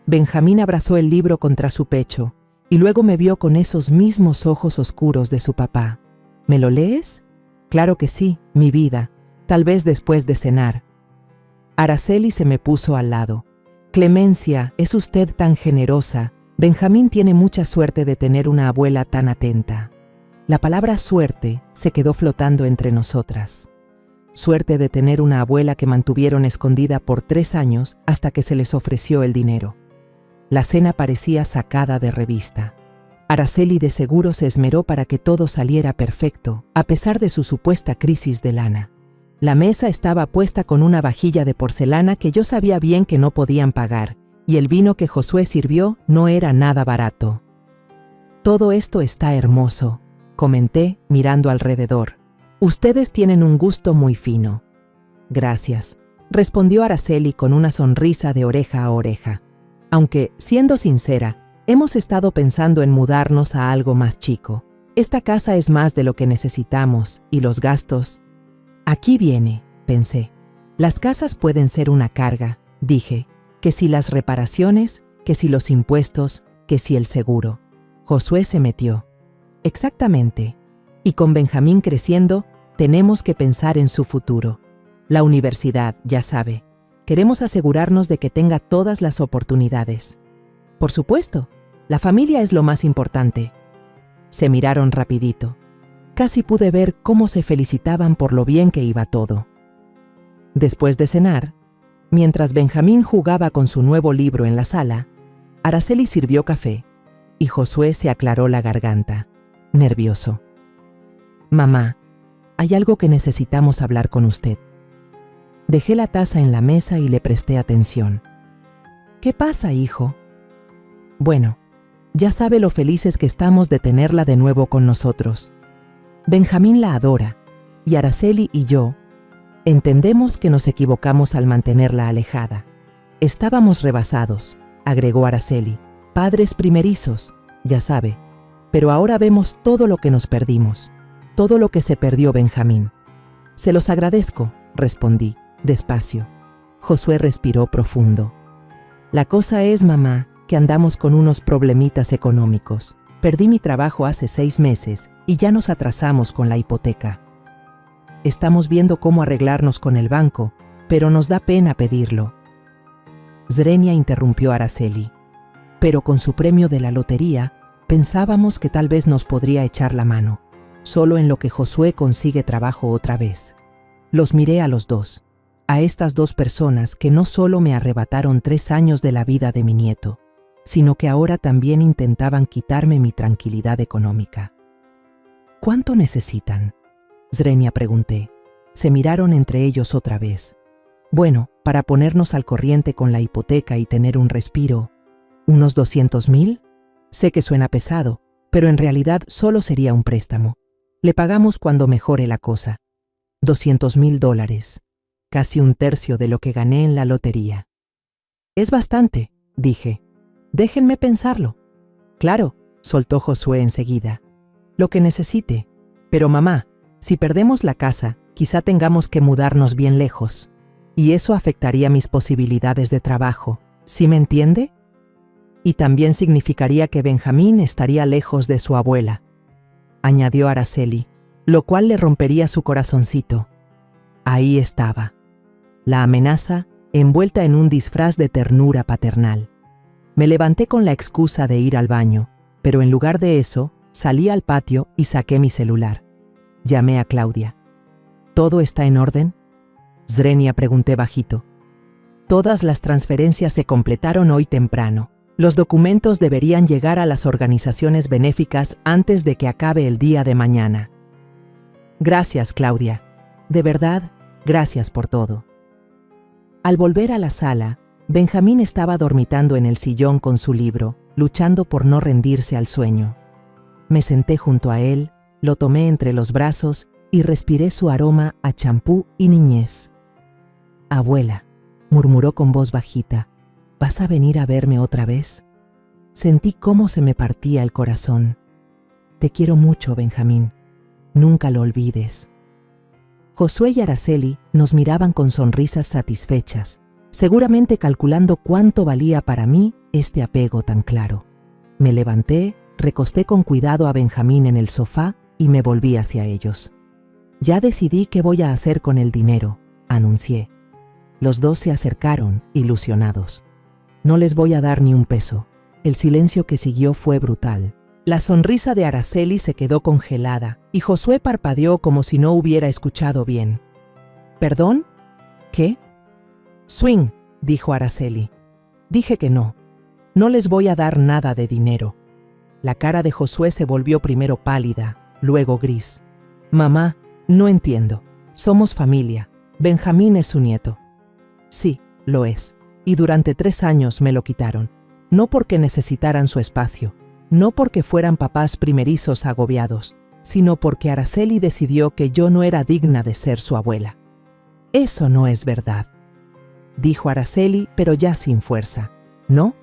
Benjamín abrazó el libro contra su pecho y luego me vio con esos mismos ojos oscuros de su papá. «¿Me lo lees?» «Claro que sí, mi vida, tal vez después de cenar». Araceli se me puso al lado. «Clemencia, es usted tan generosa. Benjamín tiene mucha suerte de tener una abuela tan atenta». La palabra suerte se quedó flotando entre nosotras. Suerte de tener una abuela que mantuvieron escondida por 3 años hasta que se les ofreció el dinero. La cena parecía sacada de revista. Araceli de seguro se esmeró para que todo saliera perfecto, a pesar de su supuesta crisis de lana. La mesa estaba puesta con una vajilla de porcelana que yo sabía bien que no podían pagar, y el vino que Josué sirvió no era nada barato. «Todo esto está hermoso», comenté mirando alrededor. «Ustedes tienen un gusto muy fino». «Gracias», respondió Araceli con una sonrisa de oreja a oreja. «Aunque, siendo sincera, hemos estado pensando en mudarnos a algo más chico. Esta casa es más de lo que necesitamos y los gastos». «Aquí viene», pensé. «Las casas pueden ser una carga», dije, «que si las reparaciones, que si los impuestos, que si el seguro». Josué se metió. «Exactamente. Y con Benjamín creciendo, tenemos que pensar en su futuro. La universidad, ya sabe. Queremos asegurarnos de que tenga todas las oportunidades. Por supuesto, la familia es lo más importante». Se miraron rapidito. Casi pude ver cómo se felicitaban por lo bien que iba todo. Después de cenar, mientras Benjamín jugaba con su nuevo libro en la sala, Araceli sirvió café y Josué se aclaró la garganta, nervioso. «Mamá, hay algo que necesitamos hablar con usted». Dejé la taza en la mesa y le presté atención. «¿Qué pasa, hijo?» «Bueno, ya sabe lo felices que estamos de tenerla de nuevo con nosotros. Benjamín la adora, y Araceli y yo entendemos que nos equivocamos al mantenerla alejada. Estábamos rebasados», agregó Araceli, «padres primerizos, ya sabe, pero ahora vemos todo lo que nos perdimos, todo lo que se perdió Benjamín». «Se los agradezco», respondí, despacio. Josué respiró profundo. «La cosa es, mamá, que andamos con unos problemitas económicos. Perdí mi trabajo hace 6 meses y ya nos atrasamos con la hipoteca. Estamos viendo cómo arreglarnos con el banco, pero nos da pena pedirlo». Zrenia interrumpió a Araceli. «Pero con su premio de la lotería, pensábamos que tal vez nos podría echar la mano, solo en lo que Josué consigue trabajo otra vez». Los miré a los dos. a estas dos personas que no solo me arrebataron 3 años de la vida de mi nieto, sino que ahora también intentaban quitarme mi tranquilidad económica. ¿Cuánto necesitan? Zrenia pregunté. Se miraron entre ellos otra vez. Bueno, para ponernos al corriente con la hipoteca y tener un respiro, ¿unos 200,000? Sé que suena pesado, pero en realidad solo sería un préstamo. Le pagamos cuando mejore la cosa. $200,000, casi un tercio de lo que gané en la lotería. Es bastante, dije. Déjenme pensarlo. Claro, soltó Josué enseguida. Lo que necesite. Pero mamá, si perdemos la casa, quizá tengamos que mudarnos bien lejos. Y eso afectaría mis posibilidades de trabajo. ¿Sí me entiende? Y también significaría que Benjamín estaría lejos de su abuela, añadió Araceli, lo cual le rompería su corazoncito. Ahí estaba, la amenaza envuelta en un disfraz de ternura paternal. Me levanté con la excusa de ir al baño, pero en lugar de eso, salí al patio y saqué mi celular. Llamé a Claudia. ¿Todo está en orden? Zrenia, pregunté bajito. Todas las transferencias se completaron hoy temprano. Los documentos deberían llegar a las organizaciones benéficas antes de que acabe el día de mañana. Gracias, Claudia. De verdad, gracias por todo. Al volver a la sala, Benjamín estaba dormitando en el sillón con su libro, luchando por no rendirse al sueño. Me senté junto a él, lo tomé entre los brazos y respiré su aroma a champú y niñez. Abuela, murmuró con voz bajita, ¿vas a venir a verme otra vez? Sentí cómo se me partía el corazón. Te quiero mucho, Benjamín. Nunca lo olvides. Josué y Araceli nos miraban con sonrisas satisfechas, seguramente calculando cuánto valía para mí este apego tan claro. Me levanté, recosté con cuidado a Benjamín en el sofá y me volví hacia ellos. Ya decidí qué voy a hacer con el dinero, anuncié. Los dos se acercaron, ilusionados. No les voy a dar ni un peso. El silencio que siguió fue brutal. La sonrisa de Araceli se quedó congelada y Josué parpadeó como si no hubiera escuchado bien. ¿Perdón? ¿Qué? Swing, dijo Araceli. Dije que no. No les voy a dar nada de dinero. La cara de Josué se volvió primero pálida, luego gris. Mamá, no entiendo. Somos familia. Benjamín es su nieto. Sí, lo es. Y durante 3 años me lo quitaron. No porque necesitaran su espacio, no porque fueran papás primerizos agobiados, sino porque Araceli decidió que yo no era digna de ser su abuela. Eso no es verdad, dijo Araceli, pero ya sin fuerza. ¿No?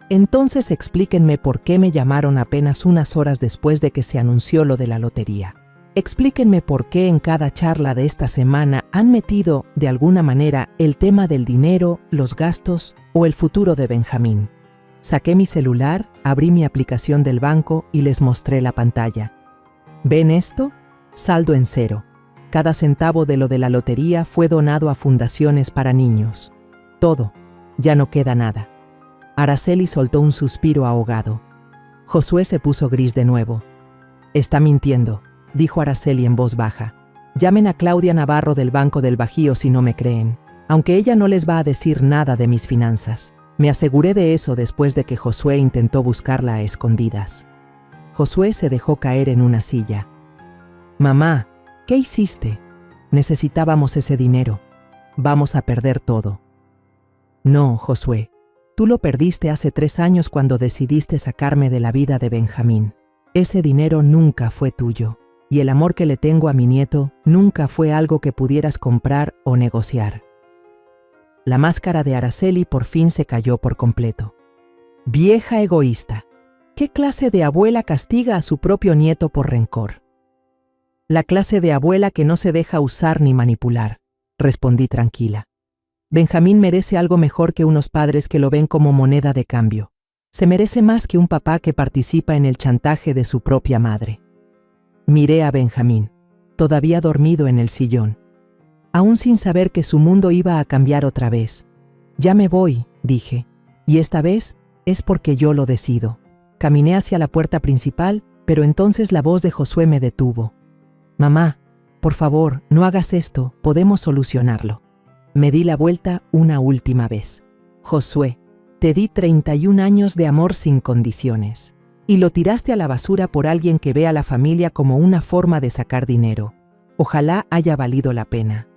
Entonces explíquenme por qué me llamaron apenas unas horas después de que se anunció lo de la lotería. Explíquenme por qué en cada charla de esta semana han metido, de alguna manera, el tema del dinero, los gastos o el futuro de Benjamín. Saqué mi celular, abrí mi aplicación del banco y les mostré la pantalla. ¿Ven esto? Saldo en cero. Cada centavo de lo de la lotería fue donado a fundaciones para niños. Todo. Ya no queda nada. Araceli soltó un suspiro ahogado. Josué se puso gris de nuevo. Está mintiendo, dijo Araceli en voz baja. Llamen a Claudia Navarro del Banco del Bajío si no me creen, aunque ella no les va a decir nada de mis finanzas. Me aseguré de eso después de que Josué intentó buscarla a escondidas. Josué se dejó caer en una silla. Mamá, ¿qué hiciste? Necesitábamos ese dinero. Vamos a perder todo. No, Josué. Tú lo perdiste hace 3 años cuando decidiste sacarme de la vida de Benjamín. Ese dinero nunca fue tuyo, y el amor que le tengo a mi nieto nunca fue algo que pudieras comprar o negociar. La máscara de Araceli por fin se cayó por completo. Vieja egoísta. ¿Qué clase de abuela castiga a su propio nieto por rencor? La clase de abuela que no se deja usar ni manipular, respondí tranquila. Benjamín merece algo mejor que unos padres que lo ven como moneda de cambio. Se merece más que un papá que participa en el chantaje de su propia madre. Miré a Benjamín, todavía dormido en el sillón, aún sin saber que su mundo iba a cambiar otra vez. Ya me voy, dije, y esta vez es porque yo lo decido. Caminé hacia la puerta principal, pero entonces la voz de Josué me detuvo. Mamá, por favor, no hagas esto, podemos solucionarlo. Me di la vuelta una última vez. Josué, te di 31 años de amor sin condiciones. Y lo tiraste a la basura por alguien que ve a la familia como una forma de sacar dinero. Ojalá haya valido la pena.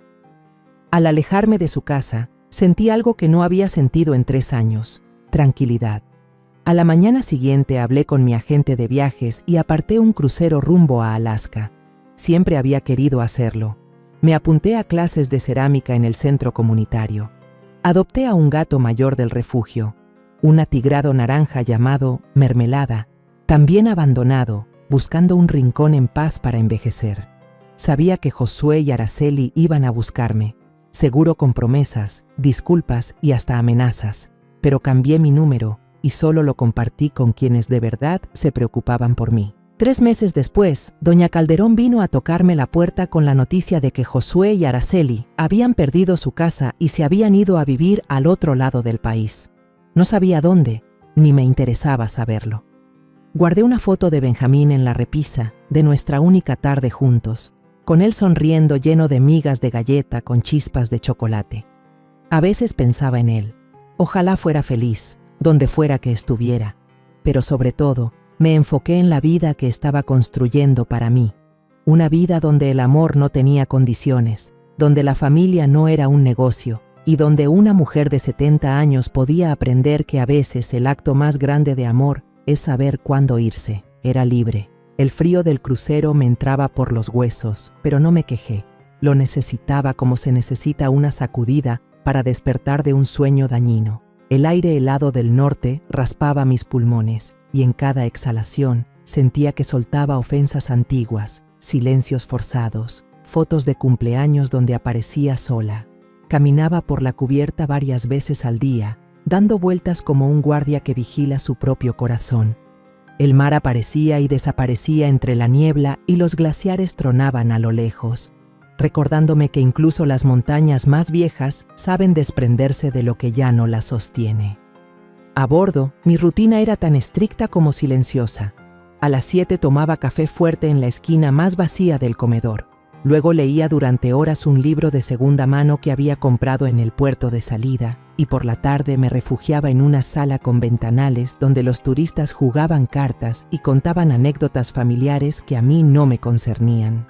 Al alejarme de su casa, sentí algo que no había sentido en 3 años: tranquilidad. A la mañana siguiente hablé con mi agente de viajes y aparté un crucero rumbo a Alaska. Siempre había querido hacerlo. Me apunté a clases de cerámica en el centro comunitario. Adopté a un gato mayor del refugio, un atigrado naranja llamado Mermelada, también abandonado, buscando un rincón en paz para envejecer. Sabía que Josué y Araceli iban a buscarme, seguro con promesas, disculpas y hasta amenazas, pero cambié mi número y solo lo compartí con quienes de verdad se preocupaban por mí. 3 meses después, doña Calderón vino a tocarme la puerta con la noticia de que Josué y Araceli habían perdido su casa y se habían ido a vivir al otro lado del país. No sabía dónde, ni me interesaba saberlo. Guardé una foto de Benjamín en la repisa de nuestra única tarde juntos, con él sonriendo lleno de migas de galleta con chispas de chocolate. A veces pensaba en él. Ojalá fuera feliz, donde fuera que estuviera, pero sobre todo, me enfoqué en la vida que estaba construyendo para mí. Una vida donde el amor no tenía condiciones, donde la familia no era un negocio y donde una mujer de 70 años podía aprender que a veces el acto más grande de amor es saber cuándo irse. Era libre. El frío del crucero me entraba por los huesos, pero no me quejé. Lo necesitaba como se necesita una sacudida para despertar de un sueño dañino. El aire helado del norte raspaba mis pulmones y en cada exhalación sentía que soltaba ofensas antiguas, silencios forzados, fotos de cumpleaños donde aparecía sola. Caminaba por la cubierta varias veces al día, dando vueltas como un guardia que vigila su propio corazón. El mar aparecía y desaparecía entre la niebla y los glaciares tronaban a lo lejos, recordándome que incluso las montañas más viejas saben desprenderse de lo que ya no las sostiene. A bordo, mi rutina era tan estricta como silenciosa. A las 7 tomaba café fuerte en la esquina más vacía del comedor. Luego leía durante horas un libro de segunda mano que había comprado en el puerto de salida, y por la tarde me refugiaba en una sala con ventanales donde los turistas jugaban cartas y contaban anécdotas familiares que a mí no me concernían.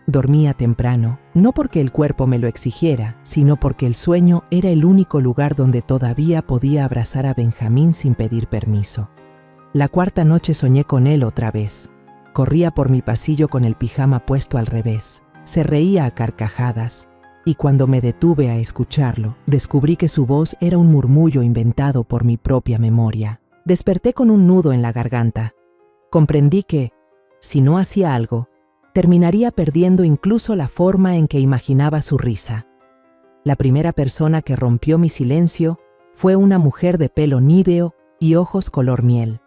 Dormía temprano, no porque el cuerpo me lo exigiera, sino porque el sueño era el único lugar donde todavía podía abrazar a Benjamín sin pedir permiso. La 4ª noche soñé con él otra vez. Corría por mi pasillo con el pijama puesto al revés. Se reía a carcajadas, y cuando me detuve a escucharlo, descubrí que su voz era un murmullo inventado por mi propia memoria. Desperté con un nudo en la garganta. Comprendí que, si no hacía algo, terminaría perdiendo incluso la forma en que imaginaba su risa. La primera persona que rompió mi silencio fue una mujer de pelo níveo y ojos color miel.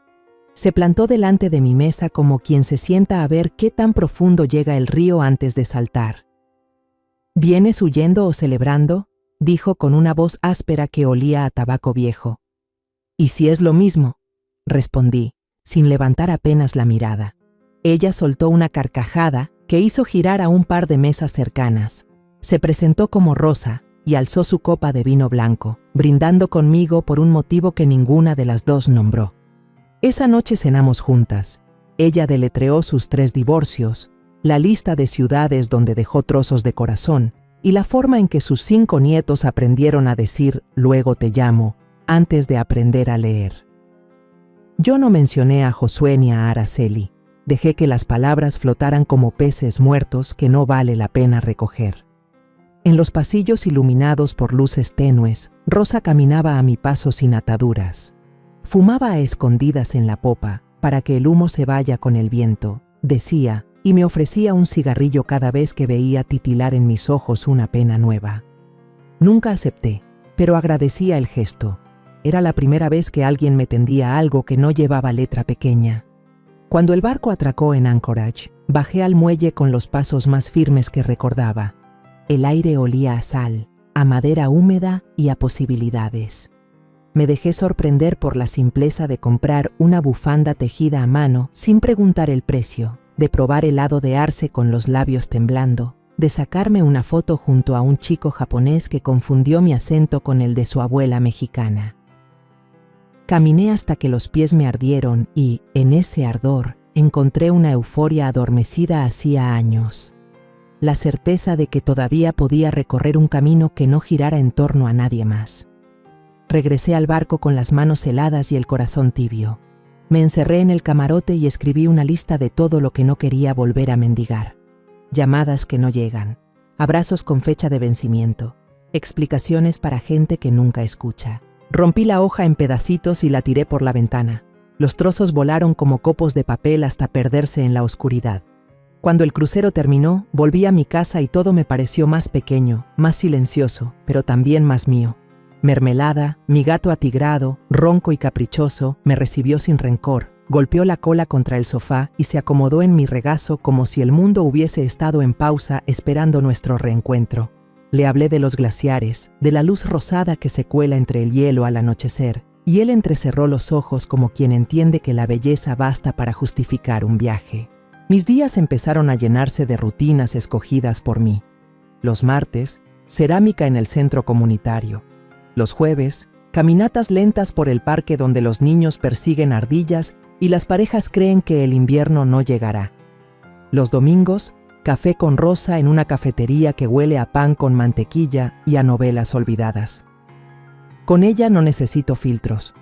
Se plantó delante de mi mesa como quien se sienta a ver qué tan profundo llega el río antes de saltar. ¿Vienes huyendo o celebrando?, dijo con una voz áspera que olía a tabaco viejo. «¿Y si es lo mismo?», respondí, sin levantar apenas la mirada. Ella soltó una carcajada que hizo girar a un par de mesas cercanas. Se presentó como Rosa y alzó su copa de vino blanco, brindando conmigo por un motivo que ninguna de las dos nombró. Esa noche cenamos juntas. Ella deletreó sus 3 divorcios, la lista de ciudades donde dejó trozos de corazón y la forma en que sus 5 nietos aprendieron a decir «luego te llamo» antes de aprender a leer. Yo no mencioné a Josué ni a Araceli. Dejé que las palabras flotaran como peces muertos que no vale la pena recoger. En los pasillos iluminados por luces tenues, Rosa caminaba a mi paso sin ataduras. Fumaba a escondidas en la popa para que el humo se vaya con el viento, decía, y me ofrecía un cigarrillo cada vez que veía titilar en mis ojos una pena nueva. Nunca acepté, pero agradecía el gesto. Era la primera vez que alguien me tendía algo que no llevaba letra pequeña. Cuando el barco atracó en Anchorage, bajé al muelle con los pasos más firmes que recordaba. El aire olía a sal, a madera húmeda y a posibilidades. Me dejé sorprender por la simpleza de comprar una bufanda tejida a mano sin preguntar el precio, de probar helado de arce con los labios temblando, de sacarme una foto junto a un chico japonés que confundió mi acento con el de su abuela mexicana. Caminé hasta que los pies me ardieron y, en ese ardor, encontré una euforia adormecida hacía años. La certeza de que todavía podía recorrer un camino que no girara en torno a nadie más. Regresé al barco con las manos heladas y el corazón tibio. Me encerré en el camarote y escribí una lista de todo lo que no quería volver a mendigar. Llamadas que no llegan, abrazos con fecha de vencimiento, explicaciones para gente que nunca escucha. Rompí la hoja en pedacitos y la tiré por la ventana. Los trozos volaron como copos de papel hasta perderse en la oscuridad. Cuando el crucero terminó, volví a mi casa y todo me pareció más pequeño, más silencioso, pero también más mío. Mermelada, mi gato atigrado, ronco y caprichoso, me recibió sin rencor, golpeó la cola contra el sofá y se acomodó en mi regazo como si el mundo hubiese estado en pausa esperando nuestro reencuentro. Le hablé de los glaciares, de la luz rosada que se cuela entre el hielo al anochecer, y él entrecerró los ojos como quien entiende que la belleza basta para justificar un viaje. Mis días empezaron a llenarse de rutinas escogidas por mí. Los martes, cerámica en el centro comunitario. Los jueves, caminatas lentas por el parque donde los niños persiguen ardillas y las parejas creen que el invierno no llegará. Los domingos, café con Rosa en una cafetería que huele a pan con mantequilla y a novelas olvidadas. Con ella no necesito filtros.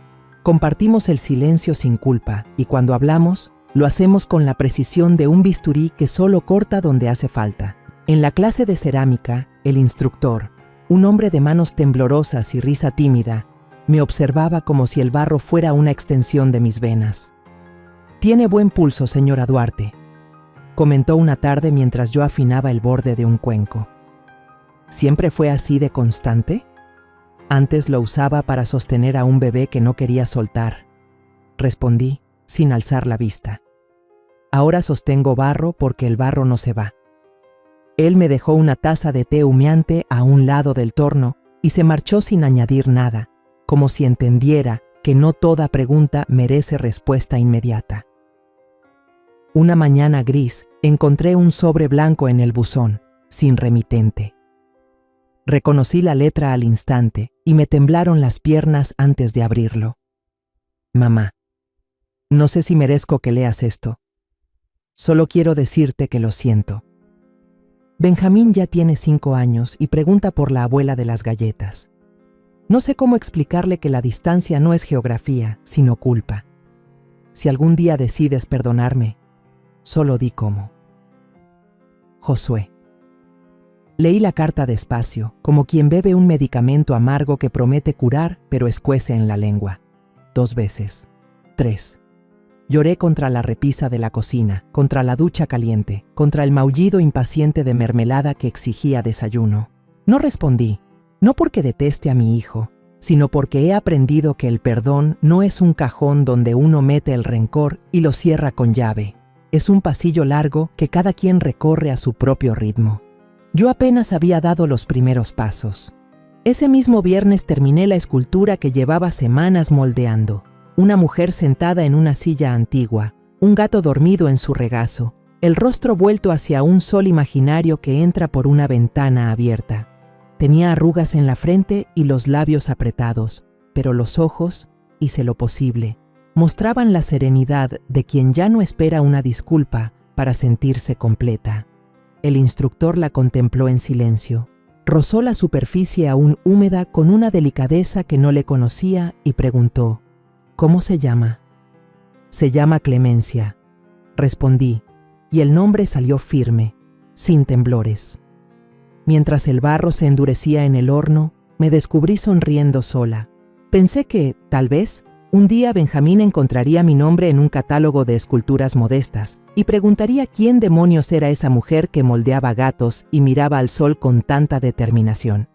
Compartimos el silencio sin culpa y cuando hablamos, lo hacemos con la precisión de un bisturí que solo corta donde hace falta. En la clase de cerámica, el instructor, un hombre de manos temblorosas y risa tímida, me observaba como si el barro fuera una extensión de mis venas. «Tiene buen pulso, señora Duarte», comentó una tarde mientras yo afinaba el borde de un cuenco. ¿Siempre fue así de constante? Antes lo usaba para sostener a un bebé que no quería soltar. Respondí, sin alzar la vista. Ahora sostengo barro porque el barro no se va. Él me dejó una taza de té humeante a un lado del torno y se marchó sin añadir nada, como si entendiera que no toda pregunta merece respuesta inmediata. Una mañana gris, encontré un sobre blanco en el buzón, sin remitente. Reconocí la letra al instante y me temblaron las piernas antes de abrirlo. Mamá, no sé si merezco que leas esto. Solo quiero decirte que lo siento. Benjamín ya tiene 5 años y pregunta por la abuela de las galletas. No sé cómo explicarle que la distancia no es geografía, sino culpa. Si algún día decides perdonarme, solo di cómo. Josué. Leí la carta despacio, como quien bebe un medicamento amargo que promete curar, pero escuece en la lengua. 2 veces. 3. Lloré contra la repisa de la cocina, contra la ducha caliente, contra el maullido impaciente de Mermelada que exigía desayuno. No respondí, no porque deteste a mi hijo, sino porque he aprendido que el perdón no es un cajón donde uno mete el rencor y lo cierra con llave. Es un pasillo largo que cada quien recorre a su propio ritmo. Yo apenas había dado los primeros pasos. Ese mismo viernes terminé la escultura que llevaba semanas moldeando. Una mujer sentada en una silla antigua, un gato dormido en su regazo, el rostro vuelto hacia un sol imaginario que entra por una ventana abierta. Tenía arrugas en la frente y los labios apretados, pero los ojos, hice lo posible, mostraban la serenidad de quien ya no espera una disculpa para sentirse completa. El instructor la contempló en silencio. Rozó la superficie aún húmeda con una delicadeza que no le conocía y preguntó, ¿cómo se llama? Se llama Clemencia, respondí, y el nombre salió firme, sin temblores. Mientras el barro se endurecía en el horno, me descubrí sonriendo sola. Pensé que, tal vez, un día Benjamín encontraría mi nombre en un catálogo de esculturas modestas y preguntaría quién demonios era esa mujer que moldeaba gatos y miraba al sol con tanta determinación.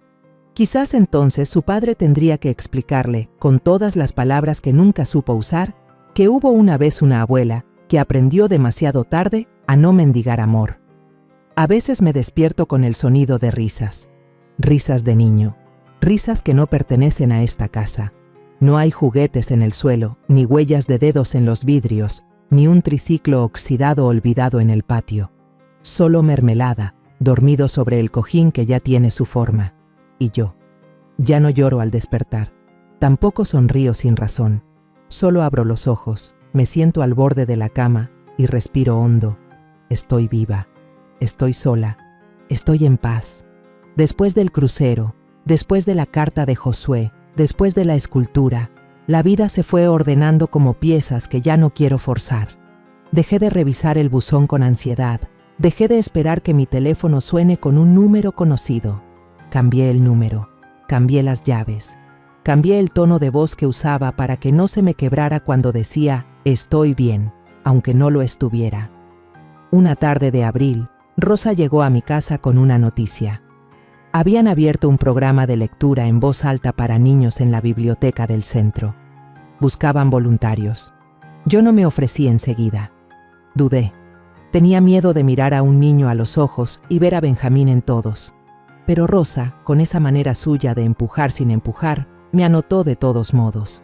Quizás entonces su padre tendría que explicarle, con todas las palabras que nunca supo usar, que hubo una vez una abuela que aprendió demasiado tarde a no mendigar amor. A veces me despierto con el sonido de risas. Risas de niño. Risas que no pertenecen a esta casa. No hay juguetes en el suelo, ni huellas de dedos en los vidrios, ni un triciclo oxidado olvidado en el patio. Solo Mermelada, dormido sobre el cojín que ya tiene su forma. Y yo. Ya no lloro al despertar. Tampoco sonrío sin razón. Solo abro los ojos, me siento al borde de la cama y respiro hondo. Estoy viva. Estoy sola. Estoy en paz. Después del crucero, después de la carta de Josué, después de la escultura, la vida se fue ordenando como piezas que ya no quiero forzar. Dejé de revisar el buzón con ansiedad. Dejé de esperar que mi teléfono suene con un número conocido. Cambié el número. Cambié las llaves. Cambié el tono de voz que usaba para que no se me quebrara cuando decía «estoy bien», aunque no lo estuviera. Una tarde de abril, Rosa llegó a mi casa con una noticia. Habían abierto un programa de lectura en voz alta para niños en la biblioteca del centro. Buscaban voluntarios. Yo no me ofrecí enseguida. Dudé. Tenía miedo de mirar a un niño a los ojos y ver a Benjamín en todos. Pero Rosa, con esa manera suya de empujar sin empujar, me anotó de todos modos.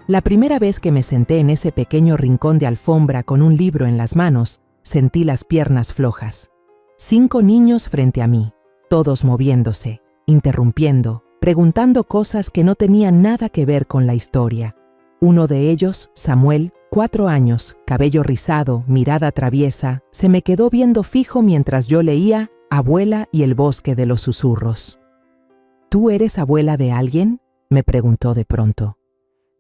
La primera vez que me senté en ese pequeño rincón de alfombra con un libro en las manos, sentí las piernas flojas. 5 niños frente a mí, todos moviéndose, interrumpiendo, preguntando cosas que no tenían nada que ver con la historia. Uno de ellos, Samuel, 4 años, cabello rizado, mirada traviesa, se me quedó viendo fijo mientras yo leía Abuela y el bosque de los susurros. ¿Tú eres abuela de alguien?, me preguntó de pronto.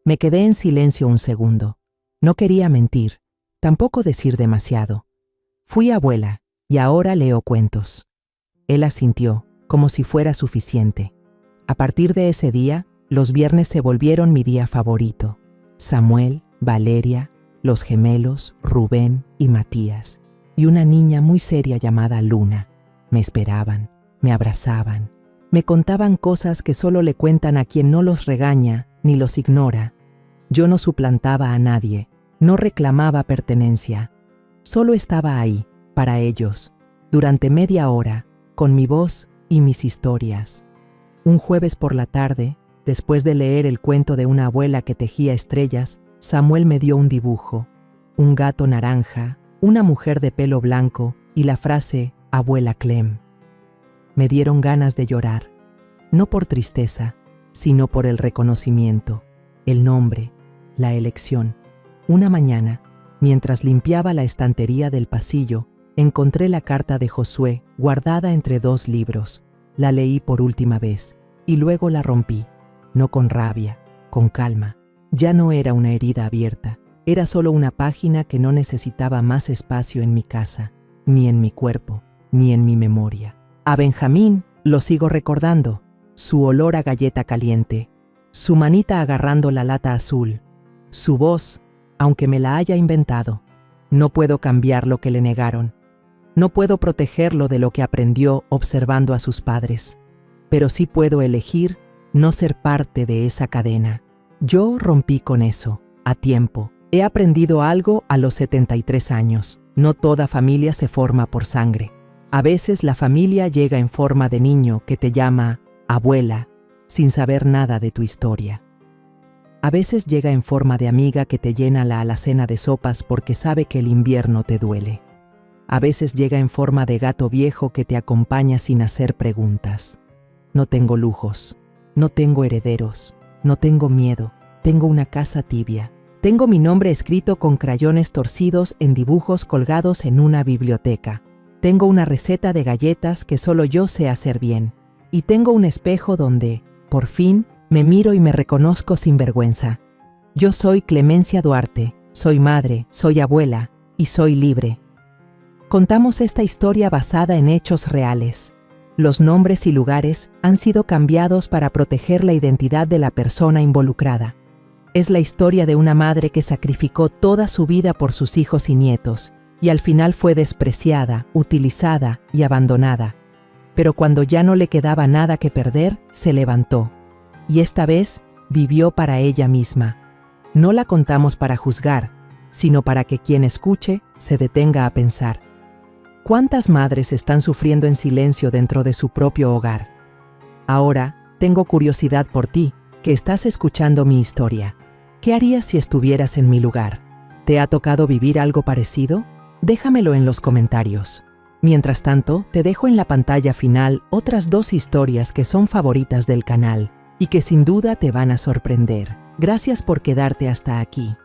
Me quedé en silencio un segundo. No quería mentir, tampoco decir demasiado. Fui abuela y ahora leo cuentos. Él asintió, como si fuera suficiente. A partir de ese día, los viernes se volvieron mi día favorito. Samuel, Valeria, los gemelos, Rubén y Matías, y una niña muy seria llamada Luna. Me esperaban, me abrazaban, me contaban cosas que solo le cuentan a quien no los regaña ni los ignora. Yo no suplantaba a nadie, no reclamaba pertenencia. Solo estaba ahí, para ellos, durante media hora, con mi voz y mis historias. Un jueves por la tarde, después de leer el cuento de una abuela que tejía estrellas, Samuel me dio un dibujo, un gato naranja, una mujer de pelo blanco y la frase «Abuela Clem». Me dieron ganas de llorar, no por tristeza, sino por el reconocimiento, el nombre, la elección. Una mañana, mientras limpiaba la estantería del pasillo, encontré la carta de Josué guardada entre 2 libros. La leí por última vez y luego la rompí, no con rabia, con calma. Ya no era una herida abierta, era solo una página que no necesitaba más espacio en mi casa, ni en mi cuerpo, ni en mi memoria. A Benjamín lo sigo recordando, su olor a galleta caliente, su manita agarrando la lata azul, su voz, aunque me la haya inventado. No puedo cambiar lo que le negaron. No puedo protegerlo de lo que aprendió observando a sus padres, pero sí puedo elegir no ser parte de esa cadena. Yo rompí con eso, a tiempo. He aprendido algo a los 73 años. No toda familia se forma por sangre. A veces la familia llega en forma de niño que te llama abuela, sin saber nada de tu historia. A veces llega en forma de amiga que te llena la alacena de sopas porque sabe que el invierno te duele. A veces llega en forma de gato viejo que te acompaña sin hacer preguntas. No tengo lujos, no tengo herederos, no tengo miedo, tengo una casa tibia. Tengo mi nombre escrito con crayones torcidos en dibujos colgados en una biblioteca. Tengo una receta de galletas que solo yo sé hacer bien. Y tengo un espejo donde, por fin, me miro y me reconozco sin vergüenza. Yo soy Clemencia Duarte, soy madre, soy abuela y soy libre. Contamos esta historia basada en hechos reales. Los nombres y lugares han sido cambiados para proteger la identidad de la persona involucrada. Es la historia de una madre que sacrificó toda su vida por sus hijos y nietos, y al final fue despreciada, utilizada y abandonada. Pero cuando ya no le quedaba nada que perder, se levantó. Y esta vez vivió para ella misma. No la contamos para juzgar, sino para que quien escuche se detenga a pensar. ¿Cuántas madres están sufriendo en silencio dentro de su propio hogar? Ahora, tengo curiosidad por ti, que estás escuchando mi historia. ¿Qué harías si estuvieras en mi lugar? ¿Te ha tocado vivir algo parecido? Déjamelo en los comentarios. Mientras tanto, te dejo en la pantalla final otras 2 historias que son favoritas del canal y que sin duda te van a sorprender. Gracias por quedarte hasta aquí.